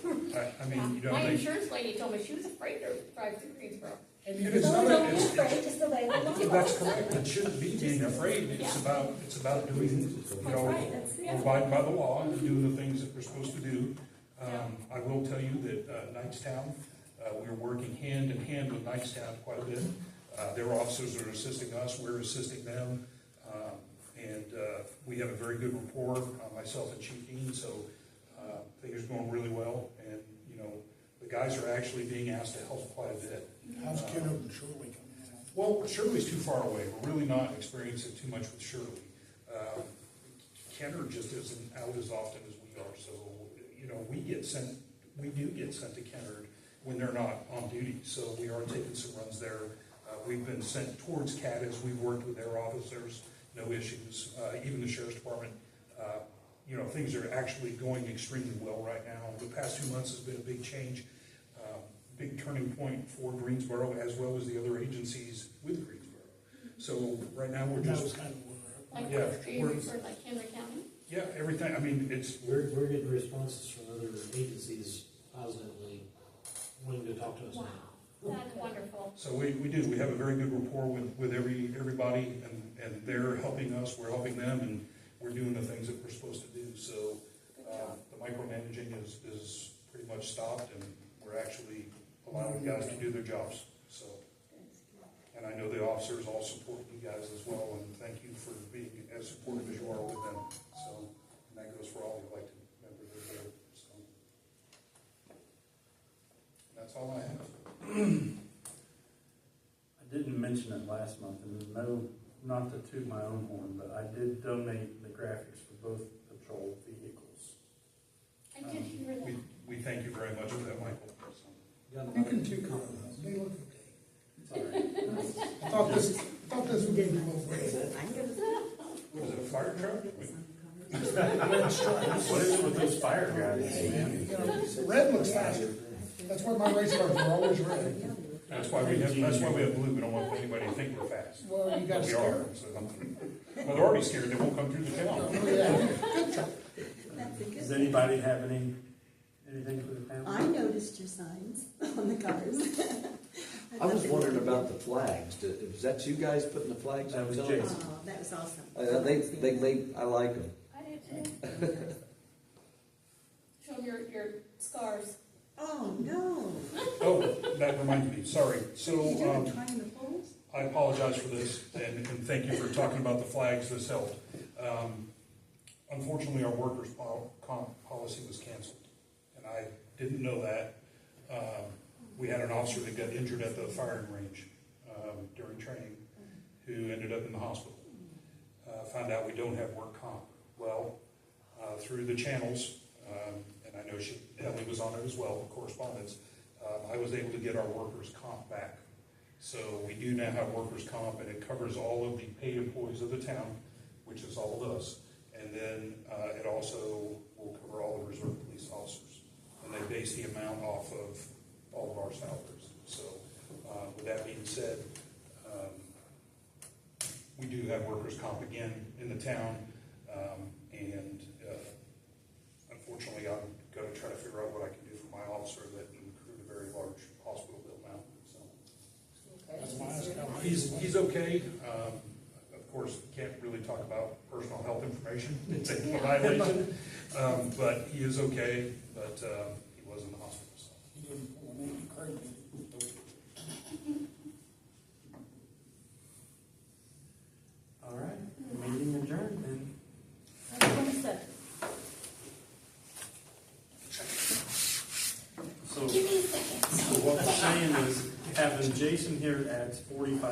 [SPEAKER 1] I mean,
[SPEAKER 5] My insurance lady told me she was afraid to drive through Greensboro.
[SPEAKER 2] And you
[SPEAKER 1] It
[SPEAKER 2] can
[SPEAKER 1] is
[SPEAKER 6] So
[SPEAKER 2] tell
[SPEAKER 6] don't
[SPEAKER 2] it,
[SPEAKER 6] be
[SPEAKER 2] it's,
[SPEAKER 6] afraid, just obey the law.
[SPEAKER 1] That's correct, it shouldn't be being afraid, it's about doing, you know,
[SPEAKER 5] right, that's- yeah.
[SPEAKER 1] abiding by the law and doing the things that we're supposed to do. I will tell you that, Knightstown, we're working hand in hand with Knightstown quite a bit. Their officers are assisting us, we're assisting them, and, we have a very good rapport, myself and Chief Dean, so, things are going really well, and, you know, the guys are actually being asked to help quite a bit.
[SPEAKER 2] how's Kiddo and Shirley coming out?
[SPEAKER 1] Well, Shirley's too far away. We're really not experiencing too much with Shirley. Kenner just isn't out as often as we are, so, you know, we do get sent to Kenner when they're not on duty, so we are taking some runs there. We've been sent towards Cadiz. We've worked with their officers, no issues. Even the sheriff's department, you know, things are actually going extremely well right now. The past 2 months has been a big change, big turning point for Greensboro as well as the other agencies with Greensboro. So right now we're
[SPEAKER 2] That was
[SPEAKER 1] just,
[SPEAKER 2] kind of
[SPEAKER 5] Like,
[SPEAKER 1] Yeah,
[SPEAKER 5] are you
[SPEAKER 1] we're-
[SPEAKER 5] referred like Henry County?
[SPEAKER 1] yeah, everything, I mean, it's,
[SPEAKER 7] We're getting responses from other agencies positively wanting to talk to us now.
[SPEAKER 5] Wow, that's wonderful.
[SPEAKER 1] so we do, we have a very good rapport with everybody, and they're helping us, we're helping them, and we're doing the things that we're supposed to do. So the micromanaging is pretty much stopped, and we're actually allowing guys to do their jobs, so. And I know the officers all support you guys as well, and thank you for being as supportive as you are with them, so, and that goes for all the elected members of the board, so. That's all I have.
[SPEAKER 3] I didn't mention it last month, and no, not to toot my own horn, but I did donate the graphics for both patrol vehicles.
[SPEAKER 5] I did hear that.
[SPEAKER 1] We thank you very much for that, Michael. So,
[SPEAKER 2] You can too, they look okay.
[SPEAKER 3] Sorry.
[SPEAKER 2] I thought this would be a little great.
[SPEAKER 1] Was it a fire truck?
[SPEAKER 3] What is it with those fire guys, man?
[SPEAKER 2] You know, red looks faster. That's why my race cars are always red.
[SPEAKER 1] That's why we have blue. We don't want anybody to think we're fast.
[SPEAKER 2] Well, you
[SPEAKER 1] But
[SPEAKER 2] got
[SPEAKER 1] we are,
[SPEAKER 2] scared.
[SPEAKER 1] so. Well, they're already scared. They won't come through the town.
[SPEAKER 2] Oh, yeah, good truck.
[SPEAKER 3] Does anybody have anything for the panel?
[SPEAKER 8] I noticed your signs on the cars.
[SPEAKER 9] I was wondering about the flags. Was that you guys putting the flags
[SPEAKER 3] That
[SPEAKER 9] on?
[SPEAKER 3] was
[SPEAKER 9] top?
[SPEAKER 3] Jason.
[SPEAKER 8] Oh, that was awesome.
[SPEAKER 9] I like them.
[SPEAKER 5] I do too. Show them your scars.
[SPEAKER 8] Oh, no.
[SPEAKER 1] Oh, that reminds me. Sorry.
[SPEAKER 8] What are you
[SPEAKER 1] So,
[SPEAKER 8] doing, trying the poles?
[SPEAKER 1] I apologize for this, and thank you for talking about the flags. This helped. Unfortunately, our workers' comp policy was canceled, and I didn't know that. We had an officer that got injured at the firing range during training, who ended up in the hospital. Found out we don't have work comp. Well, through the channels, and I know Ellie was on it as well, correspondence, I was able to get our workers' comp back. So we do now have workers' comp, and it covers all of the paid employees of the town, which is all of us. And then it also will cover all the reserve police officers. And they base the amount off of all of our salaries. So with that being said, we do have workers' comp again in the town. And unfortunately, I'm going to try to figure out what I can do for my officer that incurred a very large hospital bill now. So
[SPEAKER 2] That's why I asked how
[SPEAKER 1] he's okay. Of course, can't really talk about personal health information. It's a violation. But he is okay, but he was in the hospital. So.
[SPEAKER 2] He didn't pull anything crazy.
[SPEAKER 3] All right, meeting adjourned then.
[SPEAKER 6] 27.
[SPEAKER 3] So what we're saying is having Jason here adds 45